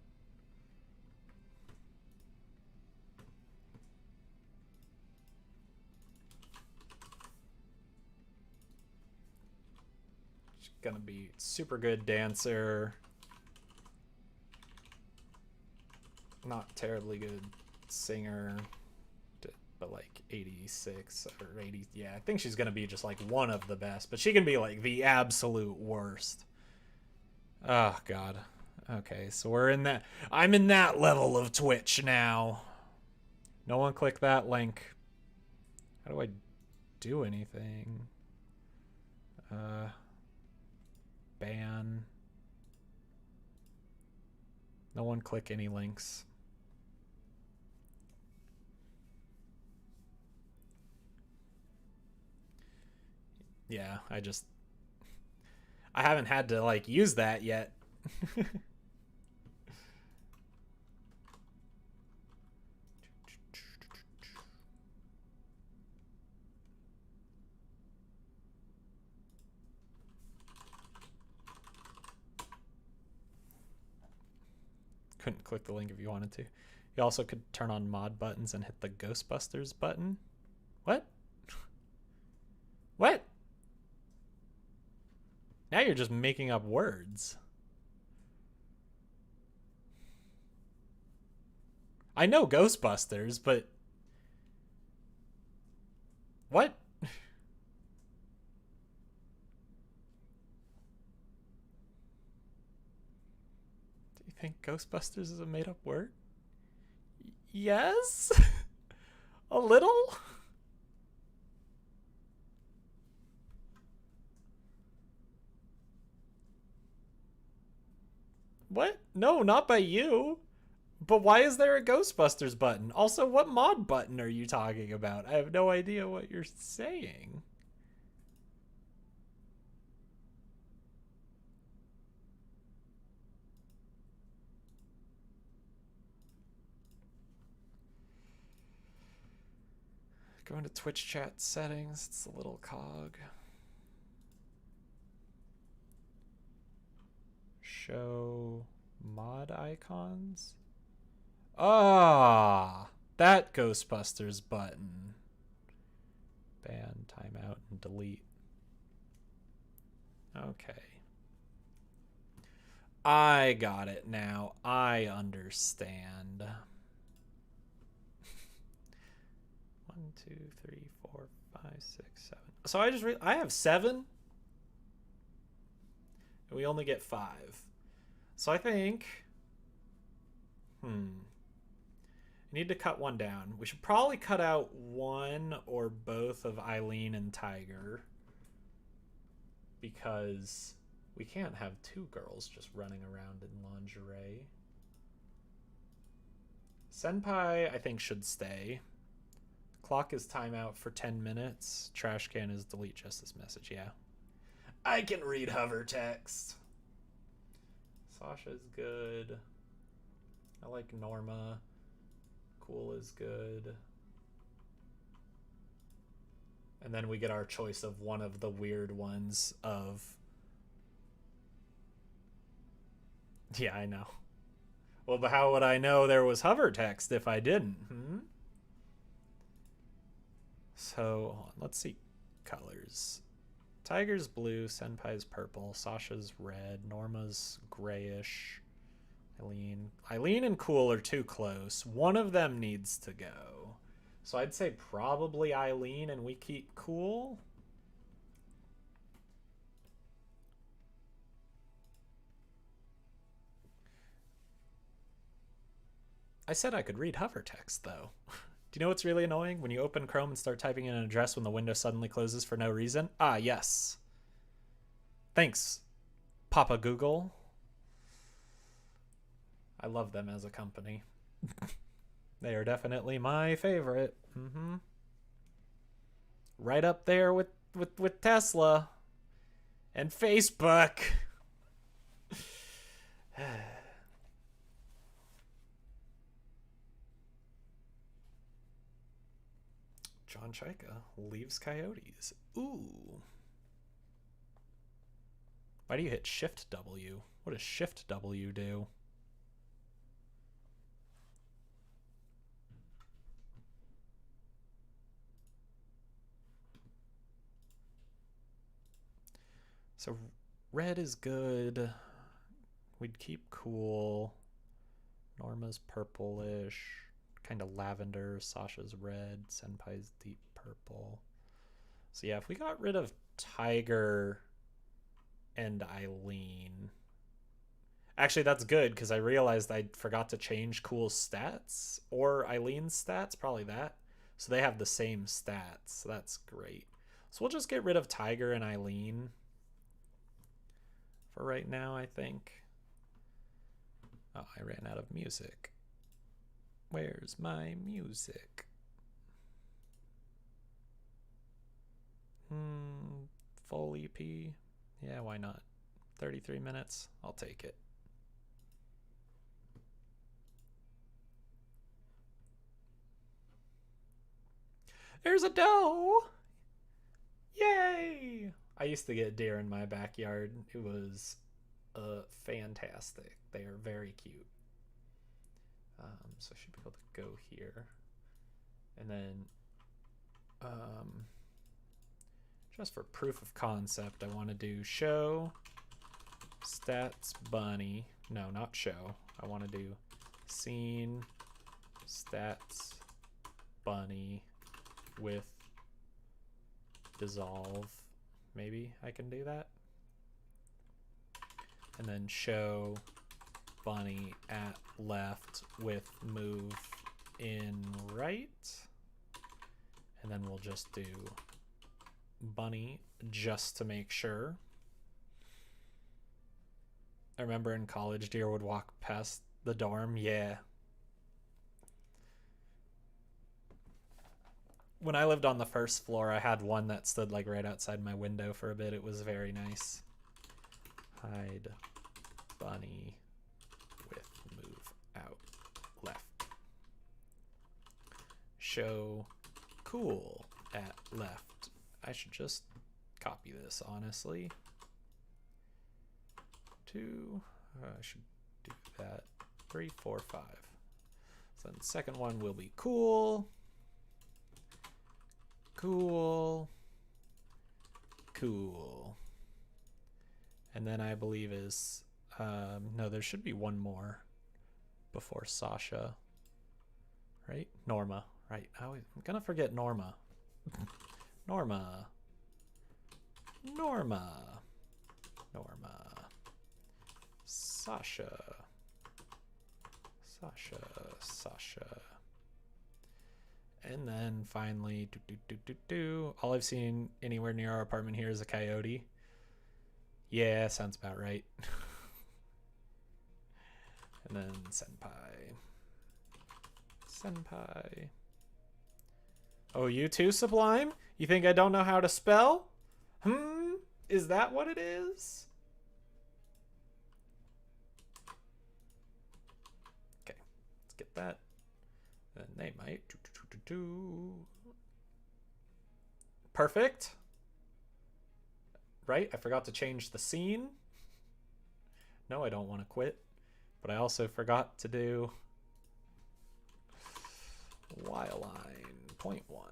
She's gonna be super good dancer. Not terribly good singer, but like 86 or 80. Yeah, I think she's gonna be just like one of the best, but she can be like the absolute worst. Oh god. Okay, so we're in that. I'm in that level of Twitch now. No one click that link. How do I do anything? Ban. No one click any links. Yeah, I haven't had to like use that yet. Couldn't click the link if you wanted to. You also could turn on mod buttons and hit the Ghostbusters button. What? What? Now you're just making up words. I know Ghostbusters, but... What? Do you think Ghostbusters is a made-up word? Yes? A little? What? No, not by you. But why is there a Ghostbusters button? Also, what mod button are you talking about? I have no idea what you're saying. Go into Twitch chat settings. It's a little cog. Show mod icons. Ah, that Ghostbusters button. Ban, timeout, and delete. Okay. I got it now. I understand. 1, 2, 3, 4, 5, 6, 7. So I have 7. And we only get 5. So I think I need to cut one down. We should probably cut out one or both of Eileen and Tiger, because we can't have 2 girls just running around in lingerie. Senpai, I think, should stay. Clock is timeout for 10 minutes. Trash can is delete just this message. Yeah. I can read hover text. Sasha's good. I like Norma. Cool is good. And then we get our choice of one of the weird ones of... Yeah, I know. Well, but how would I know there was hover text if I didn't? So, hold on, let's see colors. Tiger's blue, Senpai's purple, Sasha's red, Norma's grayish, Eileen and Cool are too close. One of them needs to go. So I'd say probably Eileen and we keep Cool. I said I could read hover text, though. Do you know what's really annoying? When you open Chrome and start typing in an address when the window suddenly closes for no reason? Ah, yes. Thanks, Papa Google. I love them as a company. They are definitely my favorite. Right up there with Tesla and Facebook. John Chaika leaves Coyotes. Ooh. Why do you hit Shift W? What does Shift W do? So red is good. We'd keep Cool. Norma's purplish. Kind of lavender. Sasha's red. Senpai's deep purple. So yeah, if we got rid of Tiger and Eileen... Actually, that's good, because I realized I forgot to change Cool's stats. Or Eileen's stats. Probably that. So they have the same stats. So that's great. So we'll just get rid of Tiger and Eileen for right now, I think. Oh, I ran out of music. Where's my music? Full EP? Yeah, why not? 33 minutes? I'll take it. There's a doe! Yay! I used to get deer in my backyard. It was fantastic. They are very cute. So I should be able to go here. And then, just for proof of concept, I want to do show stats bunny. No, not show. I want to do scene stats bunny with dissolve. Maybe I can do that. And then show bunny at left with move in right. And then we'll just do bunny just to make sure. I remember in college, deer would walk past the dorm. Yeah. When I lived on the first floor, I had one that stood like right outside my window for a bit. It was very nice. Hide bunny with move out left. Show cool at left. I should just copy this, honestly. 2, I should do that. 3, 4, 5. So then the second one will be cool. Cool. Cool. And then I believe is, no, there should be one more before Sasha, right? Norma, right? I'm gonna forget Norma. Norma. Norma. Norma. Sasha. Sasha. Sasha. And then finally, all I've seen anywhere near our apartment here is a coyote. Yeah, sounds about right. And then Senpai. Senpai. Oh, you too, Sublime? You think I don't know how to spell? Is that what it is? Okay, let's get that. Then they might. Perfect. Right? I forgot to change the scene. No, I don't want to quit. But I also forgot to do Yline, point 1.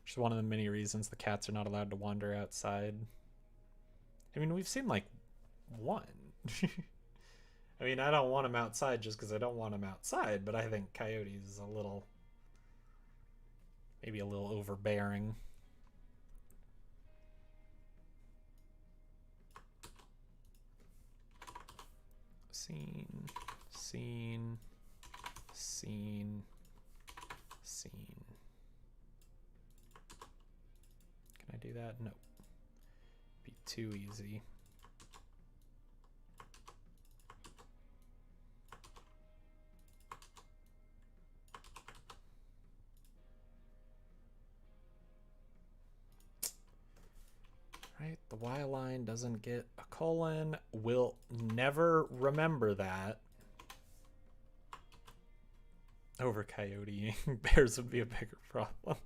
Which is one of the many reasons the cats are not allowed to wander outside. I mean, we've seen like one. I mean, I don't want them outside just because I don't want them outside, but I think coyotes is a little, maybe a little overbearing. Scene, scene, scene, scene. Can I do that? No. Be too easy. Right, the Y line doesn't get a colon. We'll never remember that. Over coyoteing. Bears would be a bigger problem.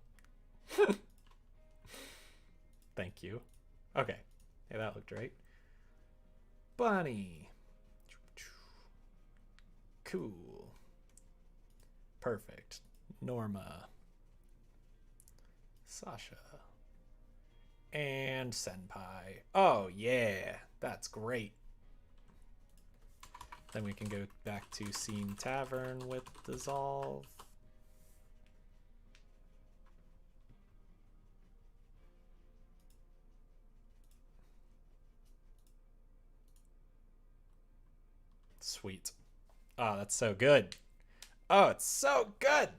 Thank you. Okay. Yeah, that looked right. Bunny. Cool. Perfect. Norma. Sasha. And Senpai. Oh, yeah. That's great. Then we can go back to Scene Tavern with Dissolve. Sweet. Oh, that's so good. Oh, it's so good.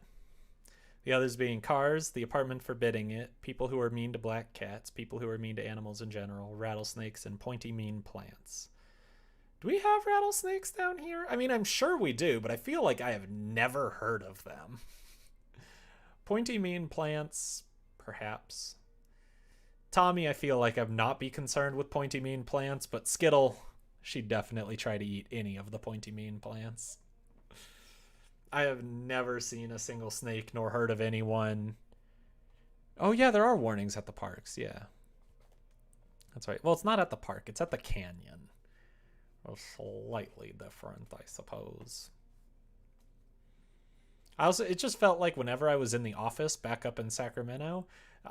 The others being cars, the apartment forbidding it, people who are mean to black cats, people who are mean to animals in general, rattlesnakes, and pointy mean plants. Do we have rattlesnakes down here? I mean, I'm sure we do, but I feel like I have never heard of them. Pointy mean plants, perhaps. Tommy, I feel like I'd not be concerned with pointy mean plants, but Skittle, she'd definitely try to eat any of the pointy mean plants. I have never seen a single snake nor heard of anyone. Oh, yeah, there are warnings at the parks. Yeah. That's right. Well, it's not at the park. It's at the canyon. Well, slightly different, I suppose. It just felt like whenever I was in the office back up in Sacramento,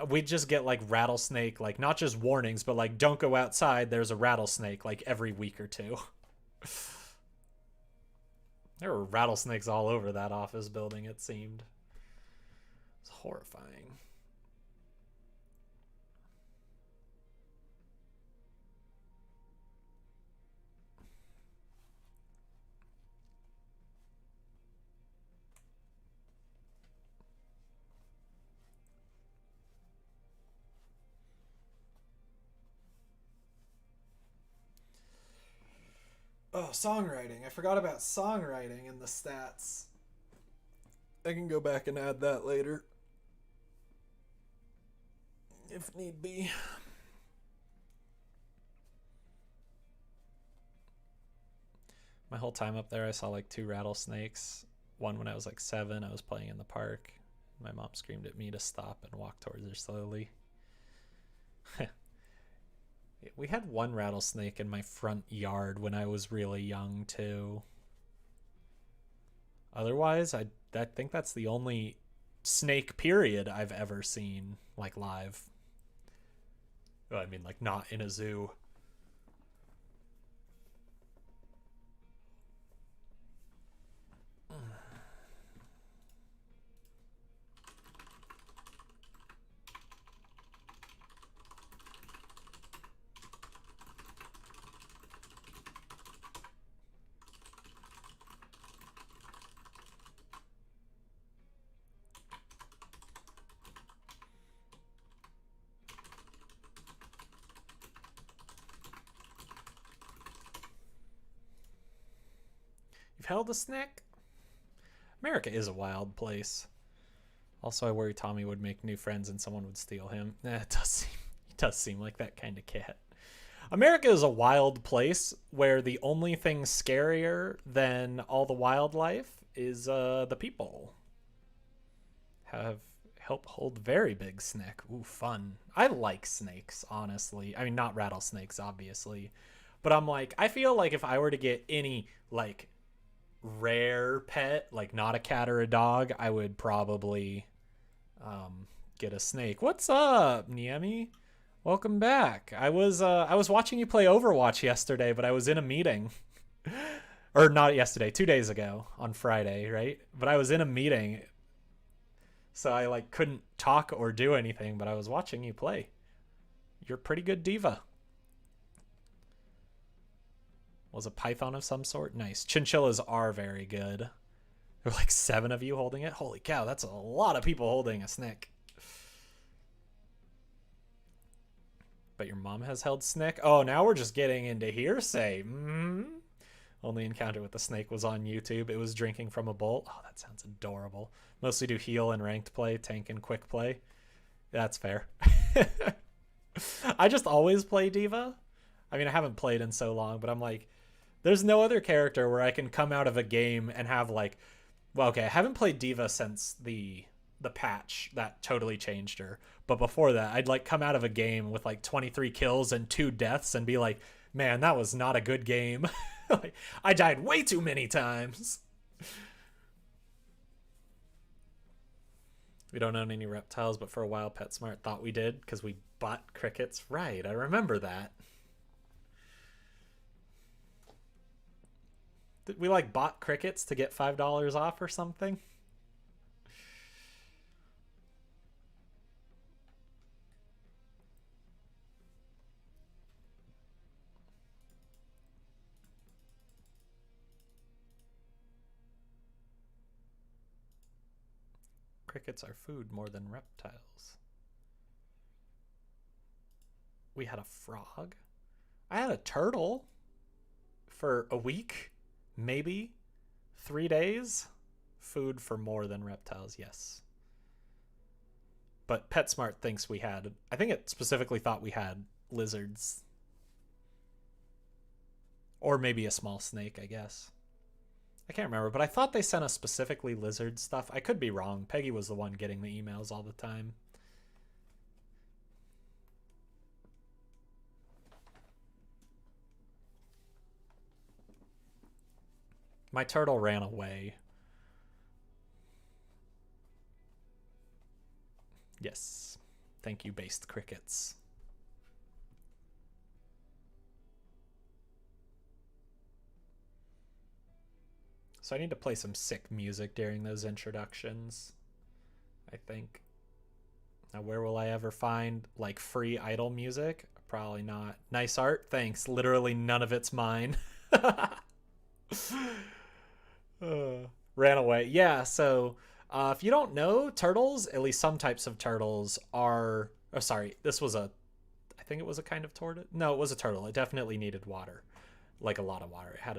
we'd just get like rattlesnake, like not just warnings, but like don't go outside. There's a rattlesnake like every week or two. There were rattlesnakes all over that office building, it seemed. It's horrifying. Oh, songwriting. I forgot about songwriting in the stats. I can go back and add that later. If need be. My whole time up there, I saw like 2 rattlesnakes. One when I was like 7, I was playing in the park. My mom screamed at me to stop and walk towards her slowly. We had 1 rattlesnake in my front yard when I was really young too. Otherwise, I think that's the only snake period I've ever seen like live. Well, I mean, like not in a zoo. You've held a snake? America is a wild place. Also, I worry Tommy would make new friends and someone would steal him. It does seem like that kind of cat. America is a wild place where the only thing scarier than all the wildlife is the people. Have help hold very big snake. Ooh, fun. I like snakes, honestly. I mean, not rattlesnakes, obviously. But I'm like, I feel like if I were to get any, like, rare pet, like not a cat or a dog, I would probably get a snake. What's up, Niemi? Welcome back. I was watching you play Overwatch yesterday, but I was in a meeting. Or not yesterday, 2 days ago on Friday, right? But I was in a meeting, so I like couldn't talk or do anything, but I was watching you play. You're a pretty good diva. Was a python of some sort? Nice. Chinchillas are very good. There were like 7 of you holding it. Holy cow, that's a lot of people holding a snake. But your mom has held snake? Oh, now we're just getting into hearsay. Only encounter with the snake was on YouTube. It was drinking from a bowl. Oh, that sounds adorable. Mostly do heal and ranked play, tank and quick play. That's fair. I just always play Diva. I mean, I haven't played in so long, but I'm like, there's no other character where I can come out of a game and have like, well, okay, I haven't played Diva since the patch that totally changed her. But before that, I'd like come out of a game with like 23 kills and 2 deaths and be like, man, that was not a good game. Like, I died way too many times. We don't own any reptiles, but for a while PetSmart thought we did because we bought crickets. Right, I remember that. Did we like bought crickets to get $5 off or something? Crickets are food more than reptiles. We had a frog. I had a turtle for a week, maybe 3 days. Food for more than reptiles, yes. But PetSmart thinks we had, I think it specifically thought we had lizards. Or maybe a small snake, I guess. I can't remember, but I thought they sent us specifically lizard stuff. I could be wrong. Peggy was the one getting the emails all the time. My turtle ran away. Yes. Thank you, based crickets. So I need to play some sick music during those introductions, I think. Now, where will I ever find, like, free idle music? Probably not. Nice art? Thanks. Literally none of it's mine. Ran away. Yeah, so if you don't know, turtles, at least some types of turtles are... Oh, sorry. This was a... I think it was a kind of tortoise. No, it was a turtle. It definitely needed water. Like a lot of water. It had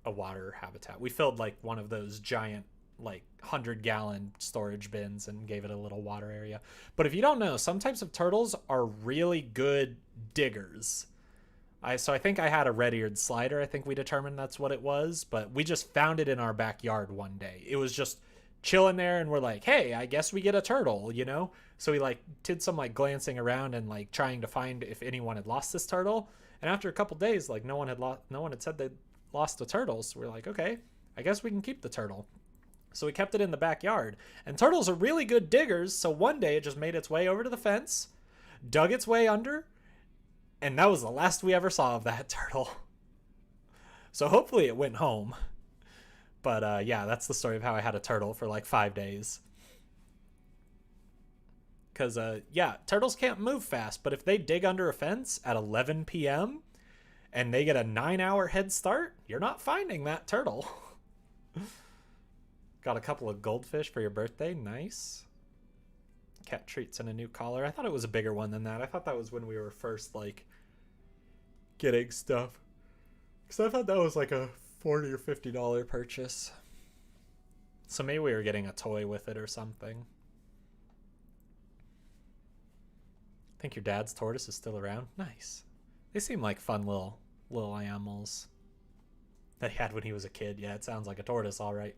a water habitat. We filled like one of those giant like 100-gallon storage bins and gave it a little water area. But if you don't know, some types of turtles are really good diggers. So I think I had a red-eared slider. I think we determined that's what it was, but we just found it in our backyard one day. It was just chilling there, and we're like, "Hey, I guess we get a turtle," you know? So we like did some like glancing around and like trying to find if anyone had lost this turtle. And after a couple days, like no one had said they lost the turtle. So we're like, "Okay, I guess we can keep the turtle." So we kept it in the backyard. And turtles are really good diggers, so one day it just made its way over to the fence, dug its way under, and that was the last we ever saw of that turtle. So hopefully it went home. But yeah, that's the story of how I had a turtle for like 5 days. Because, yeah, turtles can't move fast, but if they dig under a fence at 11 p.m. and they get a 9-hour head start, you're not finding that turtle. Got a couple of goldfish for your birthday. Nice. Cat treats and a new collar. I thought it was a bigger one than that. I thought that was when we were first, like, getting stuff. Because I thought that was like a $40 or $50 purchase. So maybe we were getting a toy with it or something. I think your dad's tortoise is still around. Nice. They seem like fun little animals that he had when he was a kid. Yeah, it sounds like a tortoise, all right.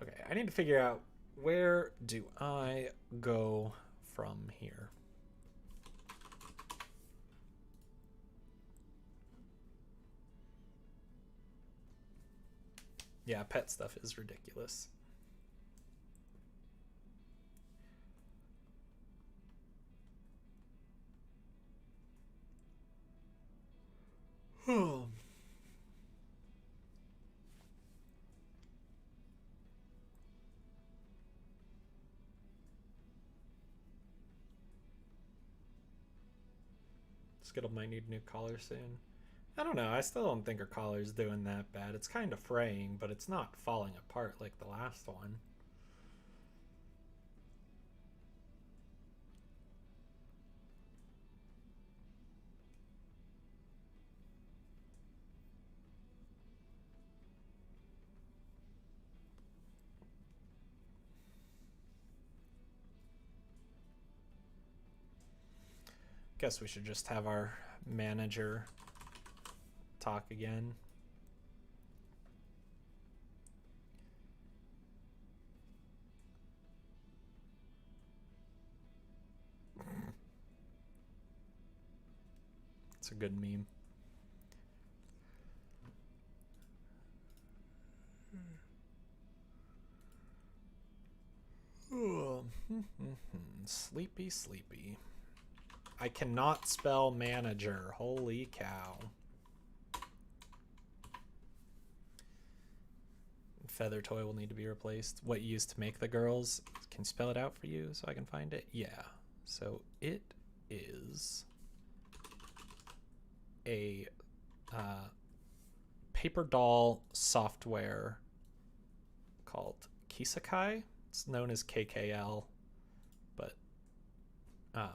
Okay, I need to figure out where do I go from here. Yeah, pet stuff is ridiculous. Skittle might need a new collar soon. I don't know. I still don't think her collar's doing that bad. It's kind of fraying, but it's not falling apart like the last one. Guess we should just have our manager talk again. It's a good meme. Sleepy, sleepy. I cannot spell manager. Holy cow. Feather toy will need to be replaced. What you used to make the girls. Can you spell it out for you so I can find it? Yeah. So it is a paper doll software called Kisakai. It's known as KKL, but I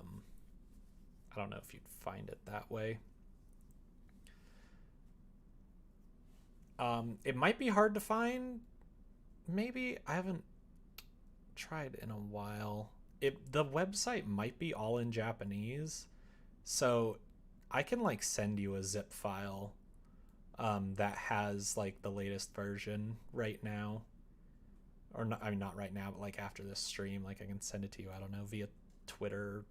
don't know if you'd find it that way. It might be hard to find. Maybe I haven't tried in a while. The website might be all in Japanese, so I can like send you a zip file that has like the latest version right now, or not, I mean not right now, but like after this stream, like I can send it to you. I don't know, via Twitter,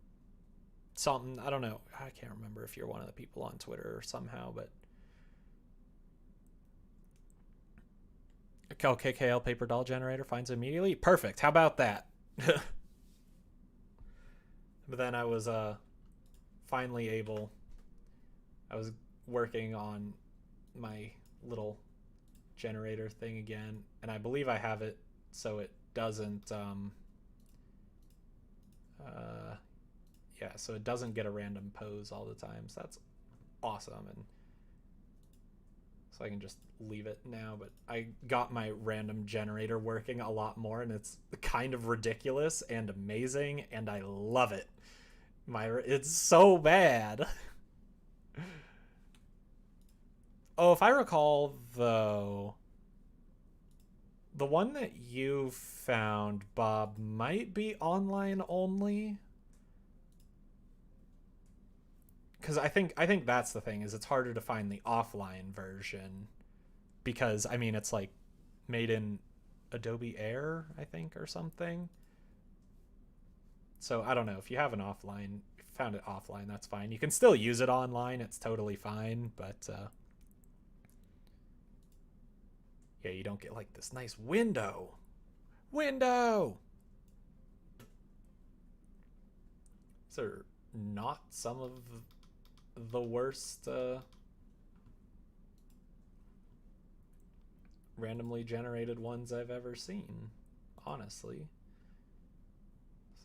something. I don't know. I can't remember if you're one of the people on Twitter or somehow, but KKL paper doll generator finds immediately. Perfect. How about that? But then I was finally able. I was working on my little generator thing again, and I believe I have it so it doesn't yeah, so it doesn't get a random pose all the time. So that's awesome. And so I can just leave it now, but I got my random generator working a lot more, and it's kind of ridiculous and amazing, and I love it. It's so bad. Oh, if I recall, though, the one that you found, Bob, might be online only. because I think that's the thing, is it's harder to find the offline version, because I mean it's like made in Adobe Air, I think, or something. So I don't know, if you have an offline, if you found it offline, that's fine. You can still use it online, it's totally fine, but yeah, you don't get like this nice window. These are not some of the worst randomly generated ones I've ever seen, honestly.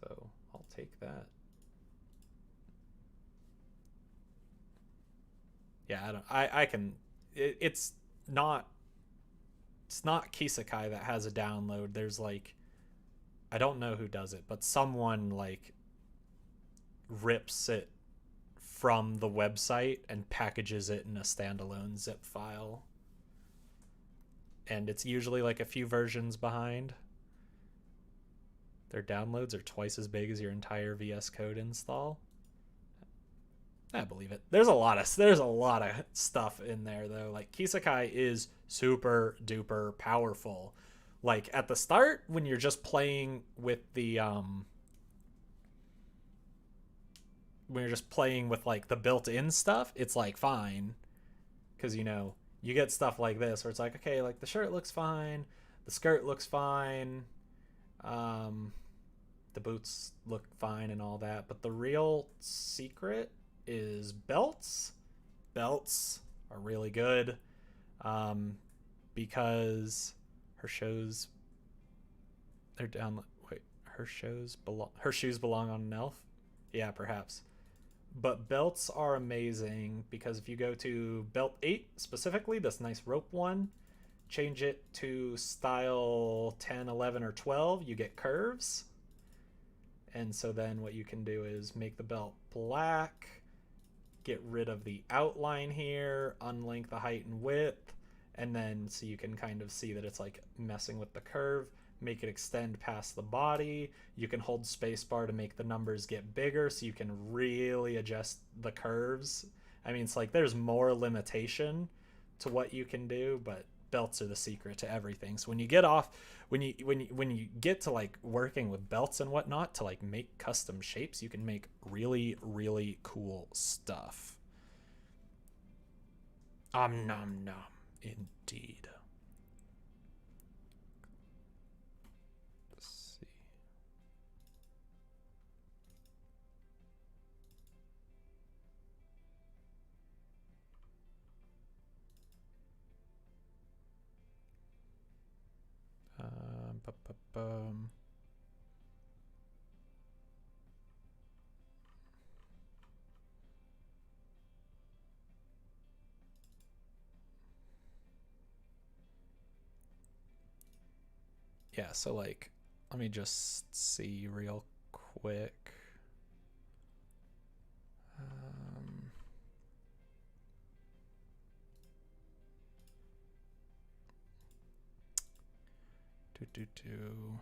So I'll take that. Yeah, I don't. I can. It's not. It's not Kisakai that has a download. There's like, I don't know who does it, but someone like rips it from the website and packages it in a standalone zip file. And it's usually like a few versions behind. Their downloads are twice as big as your entire VS Code install. I believe it. There's a lot of stuff in there though. Like Kisakai is super duper powerful. Like at the start when you're just playing with the when you're just playing with like the built-in stuff, it's like fine, because you know you get stuff like this where it's like, okay, like the shirt looks fine, the skirt looks fine, the boots look fine and all that, but the real secret is belts. Belts are really good, because her shoes, they're down. Wait, her shoes belong on an elf. Yeah, perhaps. But belts are amazing, because if you go to belt 8 specifically, this nice rope one, change it to style 10, 11, or 12, you get curves. And so then what you can do is make the belt black, get rid of the outline here, unlink the height and width, and then so you can kind of see that it's like messing with the curve, make it extend past the body. You can hold spacebar to make the numbers get bigger so you can really adjust the curves. I mean, it's like there's more limitation to what you can do, but belts are the secret to everything. So when you get off, when you get to like working with belts and whatnot to like make custom shapes, you can make really, really cool stuff. Nom nom, indeed. Let's see. Yeah, so like, let me just see real quick. Do.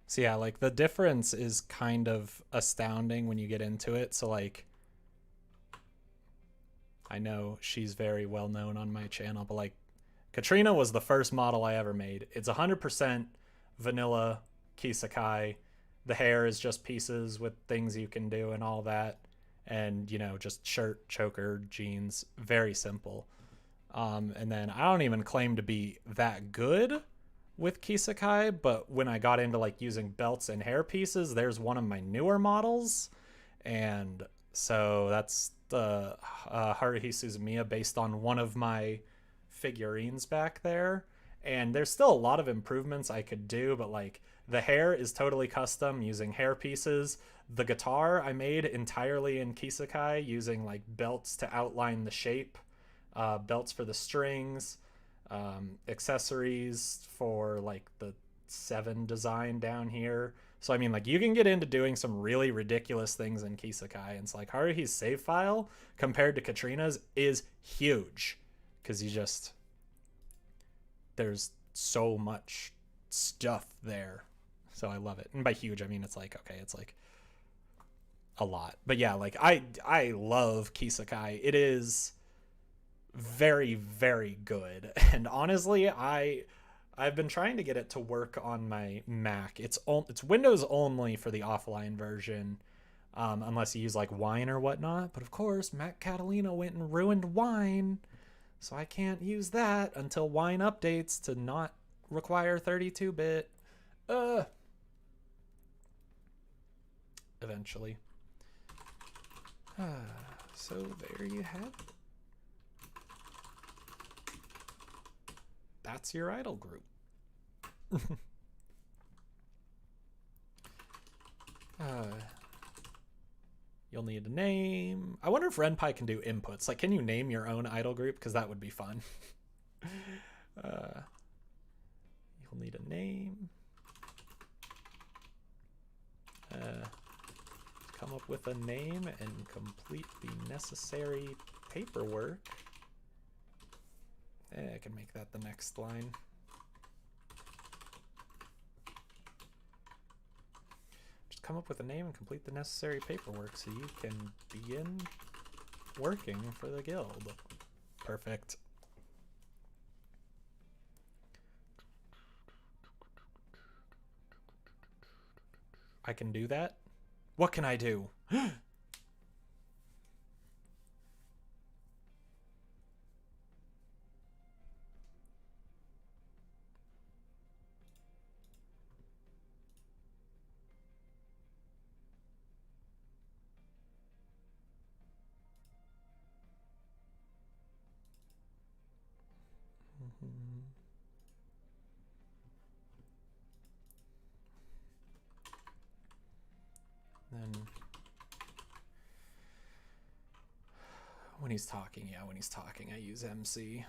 So yeah, like the difference is kind of astounding when you get into it. So like, I know she's very well known on my channel, but like Katrina was the first model I ever made. It's 100% vanilla Kisakai. The hair is just pieces with things you can do and all that. And, you know, just shirt, choker, jeans, very simple. And then I don't even claim to be that good with Kisakai, but when I got into like using belts and hair pieces, there's one of my newer models. And so that's the Haruhi Suzumiya, based on one of my figurines back there. And there's still a lot of improvements I could do, but like the hair is totally custom using hair pieces. The guitar I made entirely in Kisakai using like belts to outline the shape, belts for the strings, accessories for like the 7 design down here. So I mean, like, you can get into doing some really ridiculous things in Kisakai, and it's like Haruhi's save file compared to Katrina's is huge, because there's so much stuff there. So I love it. And by huge, I mean it's like, okay, it's like a lot. But yeah, like I love Kisakai. It is very, very good. And honestly, I've been trying to get it to work on my Mac. It's Windows only for the offline version, unless you use like Wine or whatnot. But of course, Mac Catalina went and ruined Wine, so I can't use that until Wine updates to not require 32-bit. Eventually. So there you have it. That's your idol group. You'll need a name. I wonder if RenPy can do inputs. Like, can you name your own idol group? Because that would be fun. You'll need a name. Come up with a name and complete the necessary paperwork. I can make that the next line. Just come up with a name and complete the necessary paperwork so you can begin working for the guild. Perfect. I can do that? What can I do? Then when he's talking, I use MC.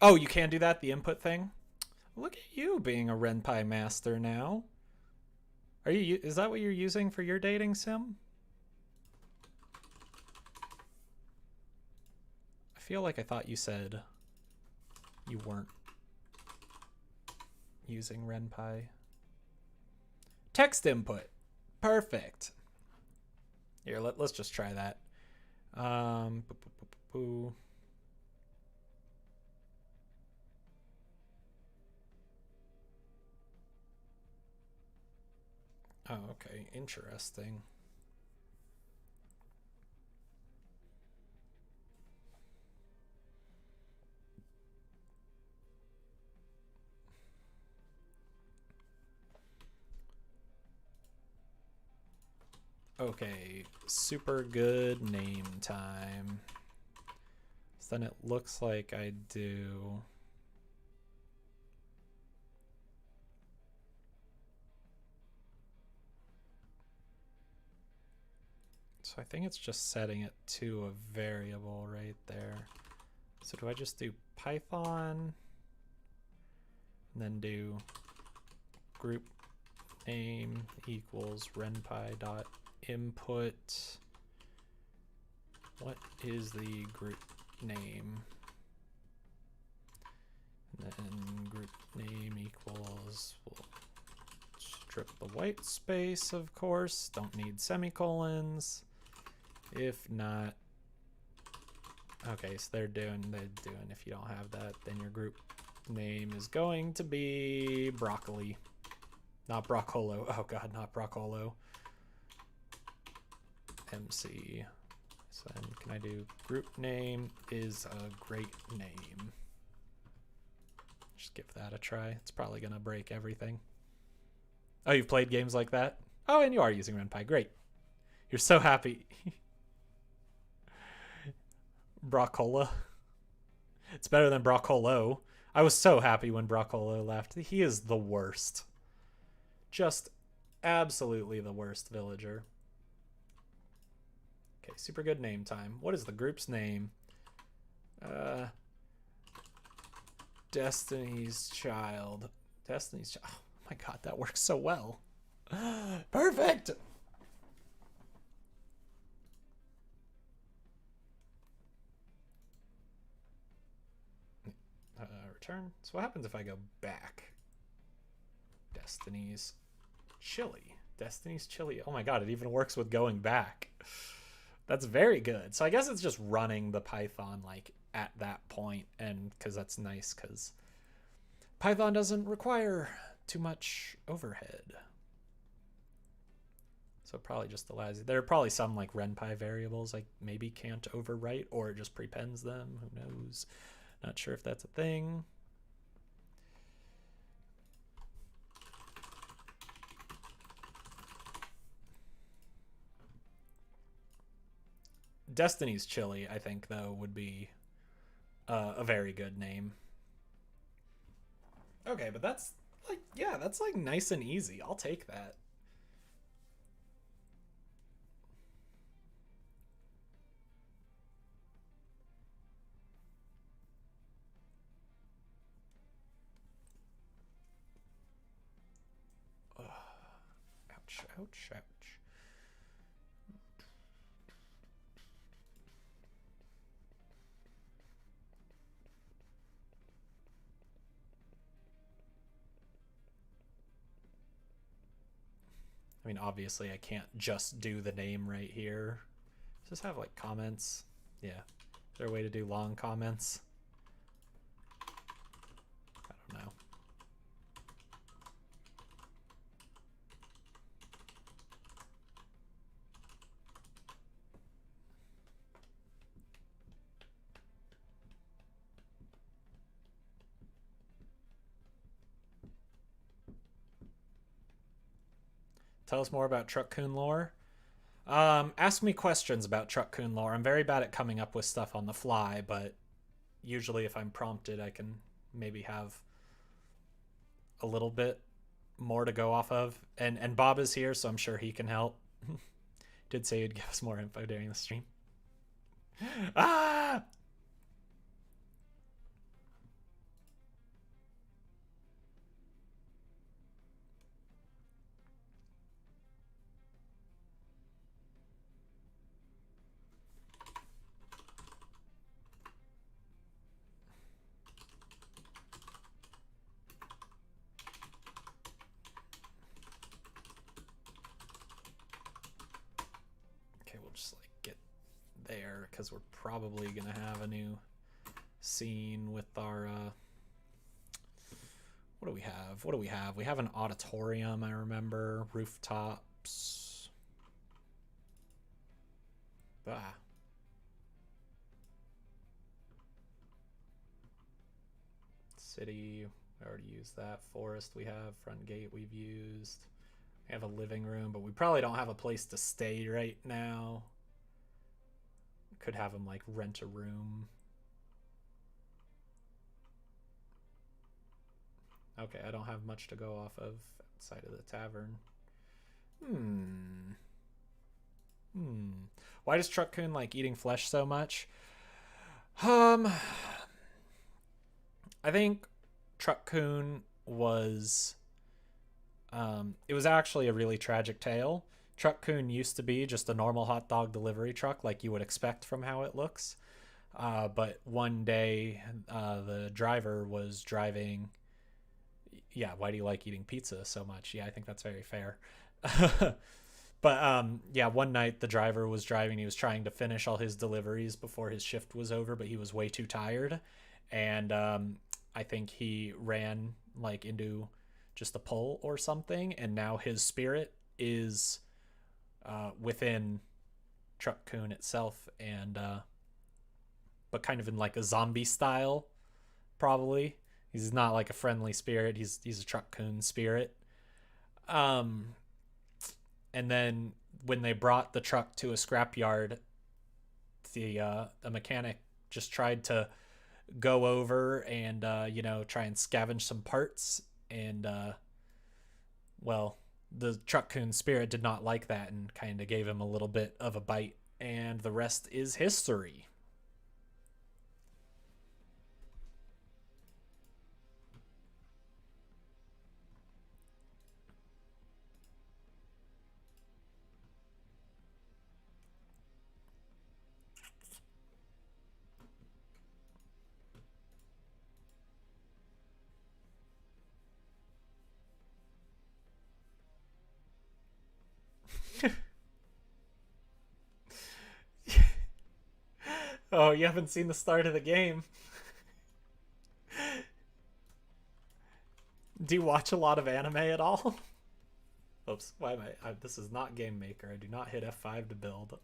Oh, you can do that, the input thing? Look at you being a RenPy master now. Is that what you're using for your dating sim? I feel like I thought you said you weren't using RenPy. Text input. Perfect. Here, let's just try that. Oh, okay. Interesting. Okay, super good name time. So then it looks like I do. So I think it's just setting it to a variable right there. So do I just do Python and then do group name equals renpy dot input? What is the group name? And then group name equals, we'll strip the white space, of course, don't need semicolons. If not, okay, so they're doing, if you don't have that, then your group name is going to be broccoli. Not broccolo. Oh god, not broccolo. MC. So then can I do group name is a great name? Just give that a try. It's probably gonna break everything. Oh, you've played games like that? Oh, and you are using RenPy. Great. You're so happy. Broccola. It's better than Broccolo. I was so happy when Broccolo left. He is the worst. Just absolutely the worst villager. Okay, super good name time. What is the group's name? Destiny's Child. Destiny's Child. Oh my god, that works so well. Perfect! Return. So what happens if I go back? Destiny's Chili. Destiny's Chili. Oh my god, it even works with going back. That's very good. So I guess it's just running the Python like at that point, and because that's nice because Python doesn't require too much overhead. So it probably just allows you. There are probably some like RenPy variables like maybe can't overwrite, or it just prepends them. Who knows? Not sure if that's a thing. Destiny's Chili, I think, though, would be a very good name. Okay, but that's like, yeah, that's like nice and easy. I'll take that. Ugh. Ouch, ouch, ouch. I mean, obviously, I can't just do the name right here. Just have like comments. Yeah. Is there a way to do long comments? I don't know. Tell us more about Truck-kun lore. Ask me questions about Truck-kun lore. I'm very bad at coming up with stuff on the fly, but usually if I'm prompted, I can maybe have a little bit more to go off of. And Bob is here, so I'm sure he can help. Did say he'd give us more info during the stream. Ah! Okay, we'll just like get there because we're probably gonna have a new scene with our what do we have? What do we have? We have an auditorium, I remember. Rooftops. Ah. City, we already used that. Forest we have. Front gate we've used. We have a living room, but we probably don't have a place to stay right now. Could have them like rent a room. Okay, I don't have much to go off of outside of the tavern. Why does Truck-kun like eating flesh so much? I think Truck-kun was it was actually a really tragic tale. Truck-kun used to be just a normal hot dog delivery truck like you would expect from how it looks. But one day the driver was driving. Yeah, why do you like eating pizza so much? Yeah, I think that's very fair. But yeah, one night the driver was driving. He was trying to finish all his deliveries before his shift was over, but he was way too tired. And I think he ran like into just a pole or something. And now his spirit is within Truck-kun itself. And but kind of in like a zombie style, probably. He's not like a friendly spirit. He's a Truck-kun spirit. And then when they brought the truck to a scrapyard, the mechanic just tried to go over and try and scavenge some parts, and well, the Truck-kun spirit did not like that and kind of gave him a little bit of a bite, And the rest is history. Oh, you haven't seen the start of the game. Do you watch a lot of anime at all? Oops, why am this is not Game Maker. I do not hit F5 to build.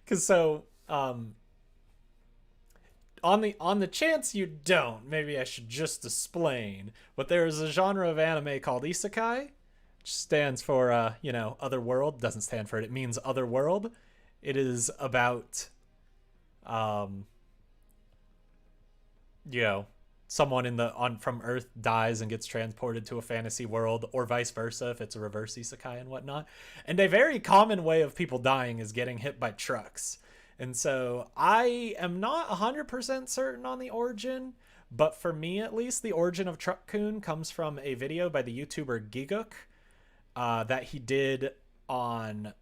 Because on the chance you don't, maybe I should just explain. But there is a genre of anime called isekai, which stands for other world. Doesn't stand for it. It means other world. It is about someone from Earth dies and gets transported to a fantasy world, or vice versa if it's a reverse isekai and whatnot. And a very common way of people dying is getting hit by trucks. And so I am not 100% certain on the origin, but for me at least, the origin of Truck-kun comes from a video by the YouTuber Giguk that he did on...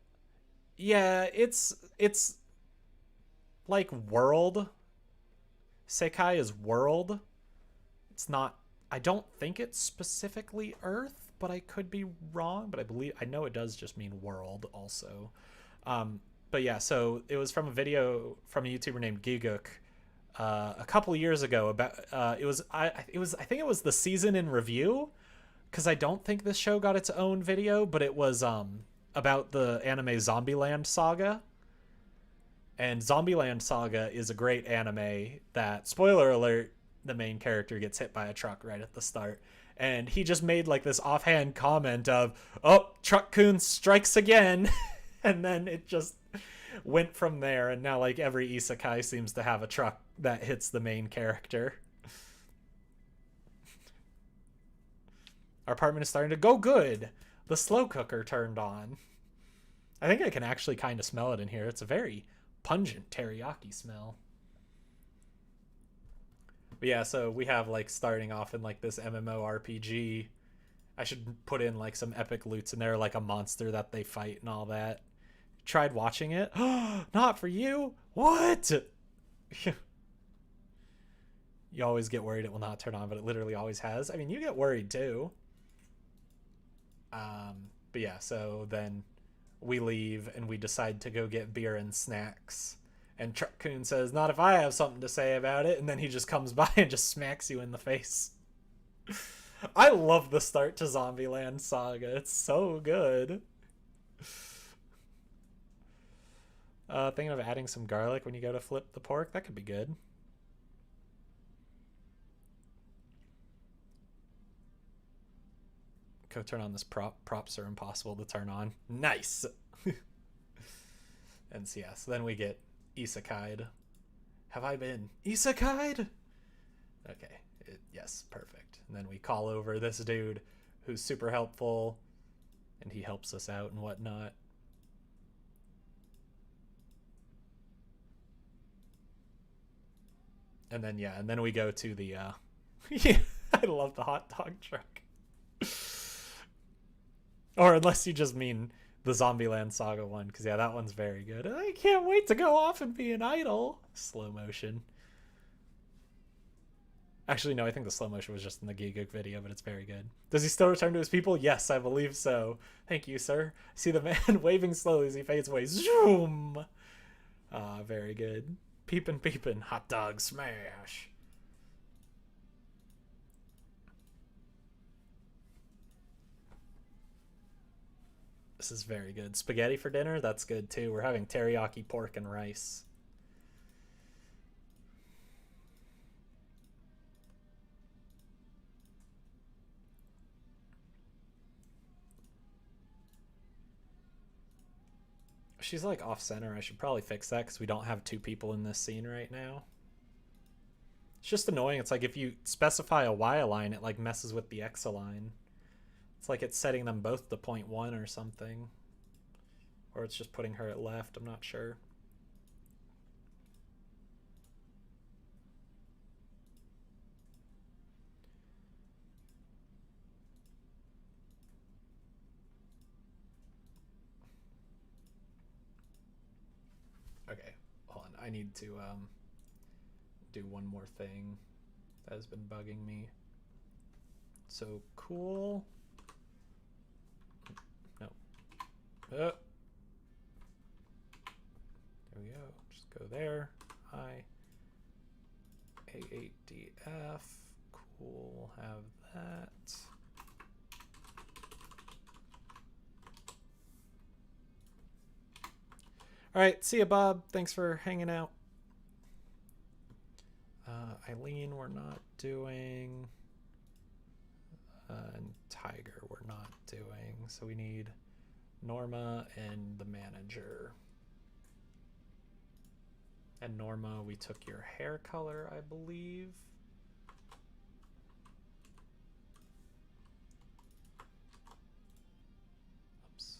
Yeah, it's like world. Sekai is world. It's not... I don't think it's specifically Earth, but I could be wrong. But I know it does just mean world also. But yeah, so it was from a video from a YouTuber named Giguk a couple years ago about I think it was the season in review, because I don't think this show got its own video, but it was about the anime Zombieland Saga. And Zombieland Saga is a great anime that, spoiler alert, the main character gets hit by a truck right at the start. And he just made like this offhand comment of, "Oh, Truck-kun strikes again." And then it just went from there. And now like every isekai seems to have a truck that hits the main character. Our apartment is starting to go good. The slow cooker turned on. I think I can actually kind of smell it in here. It's a very pungent teriyaki smell. But yeah, so we have like starting off in like this MMORPG. I should put in like some epic loots in there, like a monster that they fight and all that. Tried watching it. Not for you. What? You always get worried it will not turn on, but it literally always has. I mean, you get worried too. But yeah, so then we leave and we decide to go get beer and snacks. And Truck-kun says, "Not if I have something to say about it." And then he just comes by and just smacks you in the face. I love the start to Zombieland Saga. It's so good. Thinking of adding some garlic when you go to flip the pork. That could be good. Go turn on this props are impossible to turn on. Nice. And so yeah, so then we get isekai'd. Have I been isekai'd? Okay, yes, perfect. And then we call over this dude who's super helpful, and he helps us out and whatnot. And then yeah, and then we go to the yeah, I love the hot dog truck. Or unless you just mean the Zombieland Saga one, because yeah, that one's very good. I can't wait to go off and be an idol. Slow motion. Actually, no, I think the slow motion was just in the Giguk video, but it's very good. Does he still return to his people? Yes, I believe so. Thank you, sir. See the man waving slowly as he fades away. Zoom! Very good. Peepin' peepin'. Hot dog smash. This is very good. Spaghetti for dinner? That's good too. We're having teriyaki pork and rice. She's like off center. I should probably fix that because we don't have two people in this scene right now. It's just annoying. It's like if you specify a Y line, it like messes with the X line. It's like it's setting them both to 0.1 or something. Or it's just putting her at left, I'm not sure. Okay, hold on. I need to do one more thing that has been bugging me. So cool. No. There we go. Just go there. I A8DF. Cool. Have that. All right. See ya, Bob. Thanks for hanging out. Eileen, we're not doing. And Tiger, we're not doing. So we need Norma and the manager. And Norma, we took your hair color, I believe. Oops.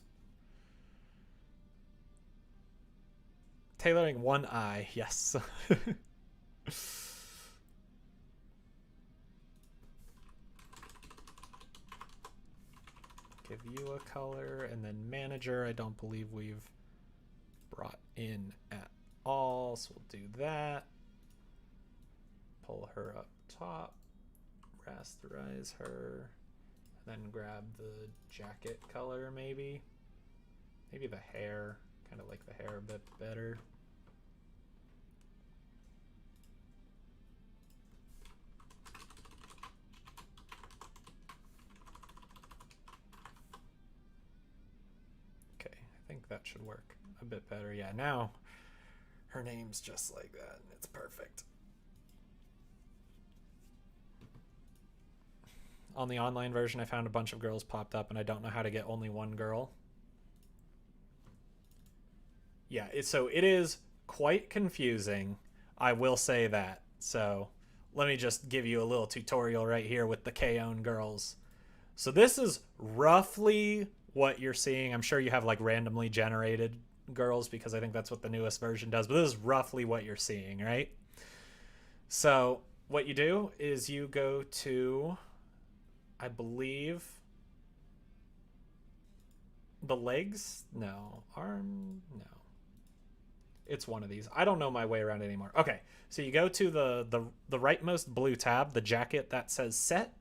Tailoring one eye, yes. Give you a color, and then manager, I don't believe we've brought in at all, so we'll do that. Pull her up top, rasterize her, and then grab the jacket color maybe. Maybe the hair, kind of like the hair a bit better. Okay, I think that should work a bit better. Yeah, now her name's just like that, and it's perfect. On the online version, I found a bunch of girls popped up, and I don't know how to get only one girl. Yeah, so it is quite confusing. I will say that. So let me just give you a little tutorial right here with the K-own girls. So this is roughly what you're seeing. I'm sure you have like randomly generated girls because I think that's what the newest version does, but this is roughly what you're seeing, right? So what you do is you go to, I believe, the legs? No. Arm? No. It's one of these. I don't know my way around anymore. Okay, so you go to the rightmost blue tab, the jacket that says set.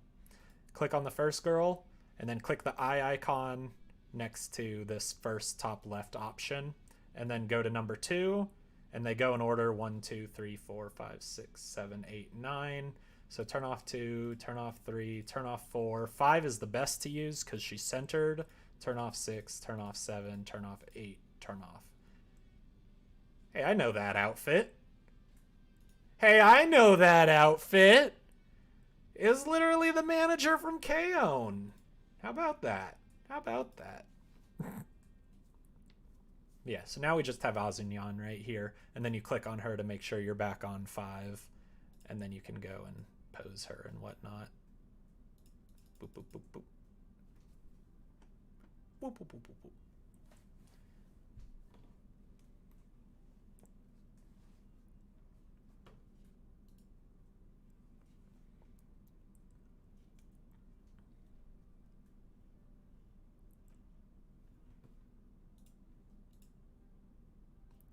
Click on the first girl, and then click the eye icon next to this first top left option, and then go to number 2, and they go in order 1, 2, 3, 4, 5, 6, 7, 8, 9. So turn off 2, turn off 3, turn off 4. 5 is the best to use because she's centered. Turn off 6, turn off 7, turn off 8, turn off. Hey, I know that outfit. Hey, I know that outfit. It's literally the manager from K-own. How about that? How about that? Yeah, so now we just have Azinyan right here, and then you click on her to make sure you're back on 5, and then you can go and pose her and whatnot. Boop, boop, boop, boop. Boop, boop, boop, boop, boop.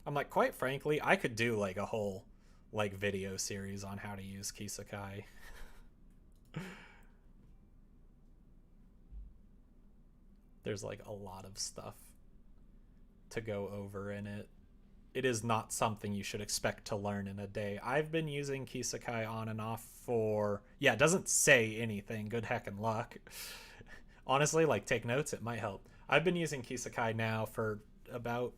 I'm like, quite frankly, I could do like a whole like video series on how to use Kisakai. There's like a lot of stuff to go over in it. It is not something you should expect to learn in a day. I've been using Kisakai on and off for, yeah, it doesn't say anything. Good heckin' luck. Honestly, like, take notes. It might help. I've been using Kisakai now for about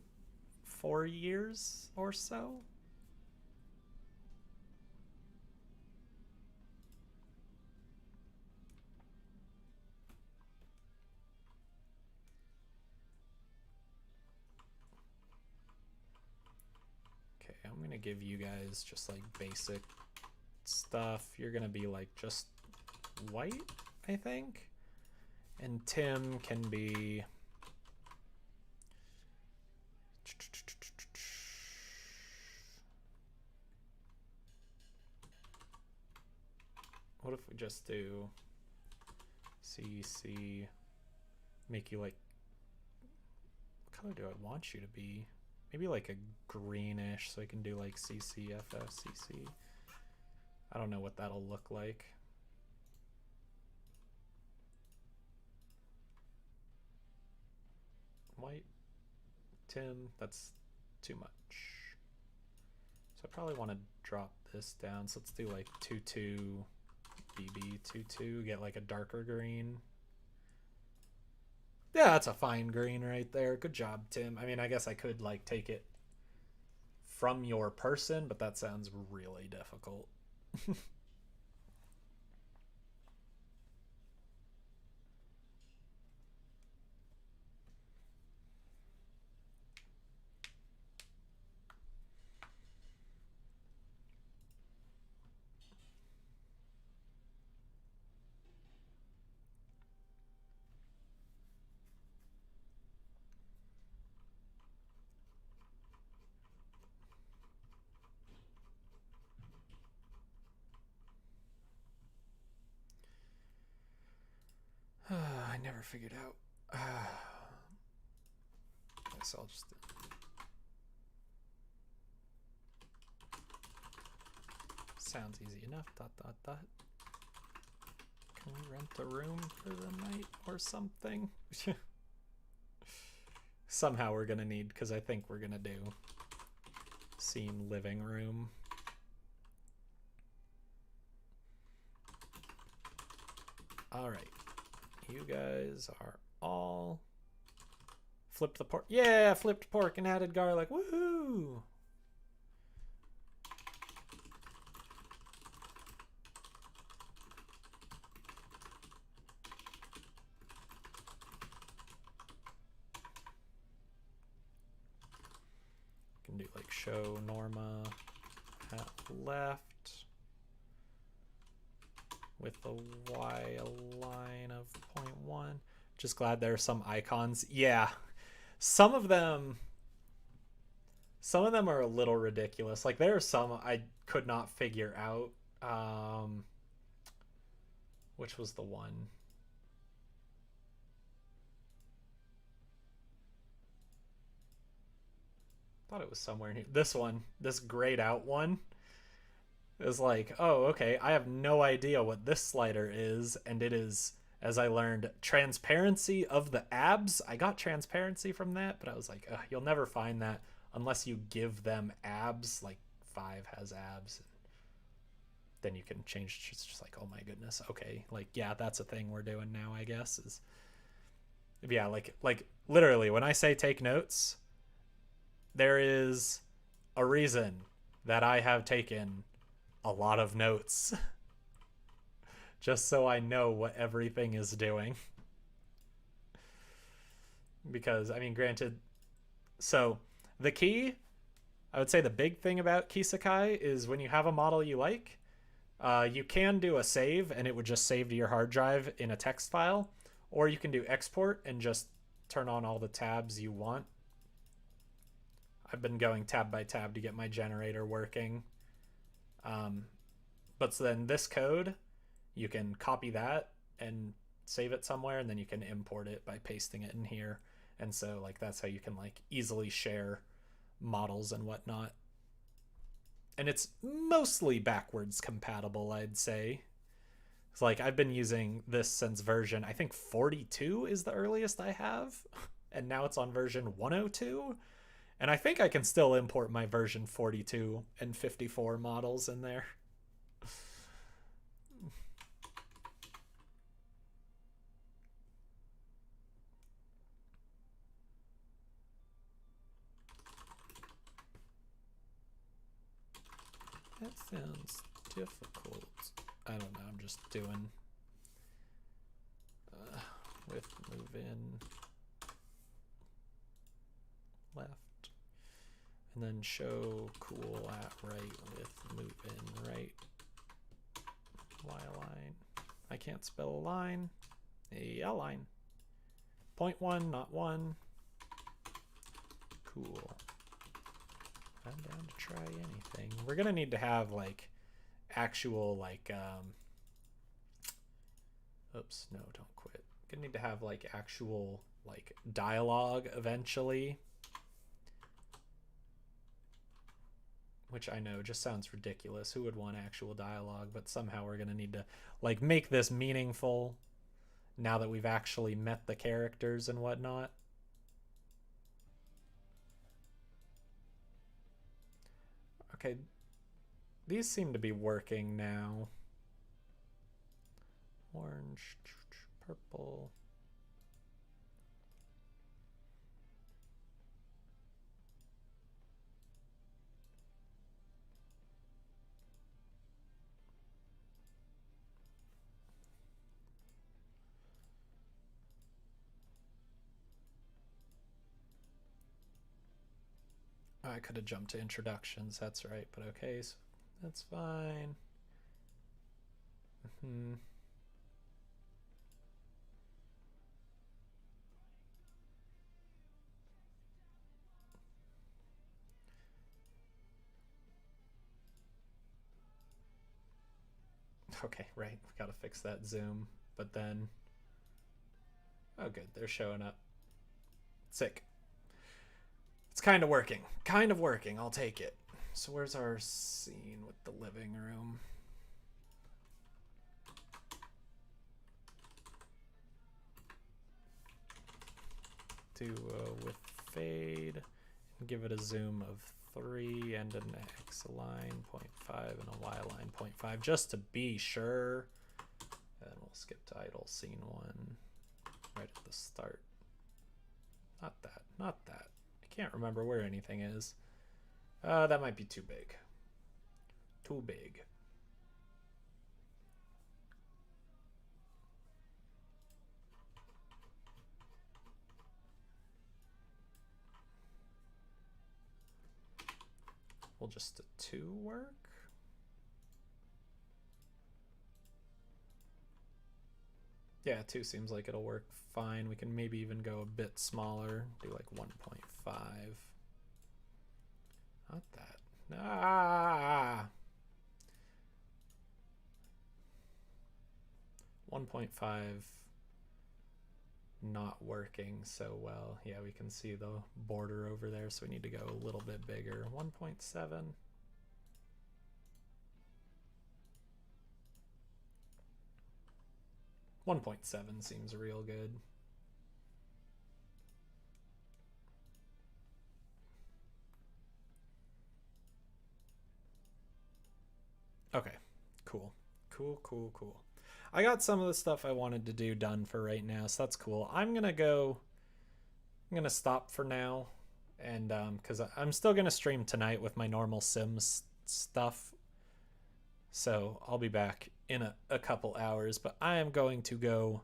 4 years or so. Okay, I'm gonna give you guys just like basic stuff. You're gonna be like just white, I think. And Tim can be What if we just do CC, make you like, what color do I want you to be? Maybe like a greenish, so I can do like CCFFCC. I don't know what that'll look like. White, Tim, that's too much. So I probably want to drop this down. So let's do like 22 BB 22, get like a darker green. Yeah, that's a fine green right there. Good job, Tim. I mean, I guess I could like take it from your person, but that sounds really difficult. I never figured out. I guess I'll just. Sounds easy enough. Dot dot dot. Can we rent a room for the night or something? Somehow we're gonna need, because I think we're gonna do scene living room. All right. You guys are all flipped the pork. Yeah, flipped pork and added garlic. Woohoo! Can do like show Norma at left with the Y line of 0.1. Just glad there are some icons. Yeah, some of them are a little ridiculous. Like there are some I could not figure out. Which was the one? I thought it was somewhere near this one. This grayed out one is like, oh, okay, I have no idea what this slider is, and it is, as I learned, transparency of the abs. I got transparency from that, but I was like, you'll never find that unless you give them abs. Like 5 has abs. Then you can change. It's just like, oh my goodness, okay, like yeah, that's a thing we're doing now, I guess. Is yeah, like literally when I say take notes, there is a reason that I have taken a lot of notes just so I know what everything is doing. Because I mean, granted, so the key, I would say the big thing about Kisakai is when you have a model you like, you can do a save and it would just save to your hard drive in a text file, or you can do export and just turn on all the tabs you want. I've been going tab by tab to get my generator working. But so then this code, you can copy that and save it somewhere, and then you can import it by pasting it in here. And so like that's how you can like easily share models and whatnot. And it's mostly backwards compatible, I'd say. It's like I've been using this since version, I think 42 is the earliest I have, and now it's on version 102. And I think I can still import my version 42 and 54 models in there. That sounds difficult. I don't know, I'm just doing with move in left. And then show cool at right with move in right. Y line. I can't spell a line. A line. 0.1, not 1. Cool. I'm down to try anything. We're gonna need to have like actual like Oops, no, don't quit. Gonna need to have like actual like dialogue eventually. Which I know just sounds ridiculous. Who would want actual dialogue? But somehow we're gonna need to like make this meaningful now that we've actually met the characters and whatnot. Okay, these seem to be working now. Orange, purple. I could have jumped to introductions, that's right, but okay, so that's fine. Okay, right, we gotta fix that zoom, but then, oh good, they're showing up. Sick. It's kind of working. I'll take it. So where's our scene with the living room? Duo with fade. And give it a zoom of 3 and an X line 0.5 and a Y line 0.5 just to be sure. And we'll skip to idle scene 1 right at the start. Not that. Not that. I can't remember where anything is. That might be too big. Too big. Will just a 2 work? Yeah, 2 seems like it'll work fine. We can maybe even go a bit smaller, do like 1.5. Not that. Ah! 1.5 not working so well. Yeah, we can see the border over there, so we need to go a little bit bigger. 1.7. 1.7 seems real good. Okay, cool. Cool. I got some of the stuff I wanted to do done for right now, so that's cool. I'm gonna stop for now, and because I'm still gonna stream tonight with my normal Sims stuff, so I'll be back in a couple hours, but I am going to go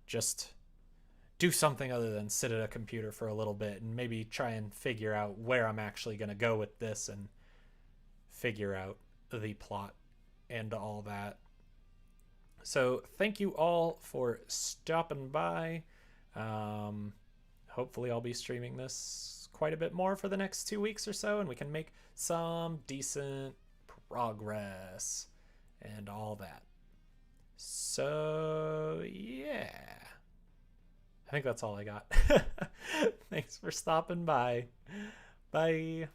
just do something other than sit at a computer for a little bit and maybe try and figure out where I'm actually going to go with this and figure out the plot and all that. So thank you all for stopping by. Hopefully I'll be streaming this quite a bit more for the next 2 weeks or so, and we can make some decent progress and all that. So yeah, I think that's all I got. Thanks for stopping by. Bye.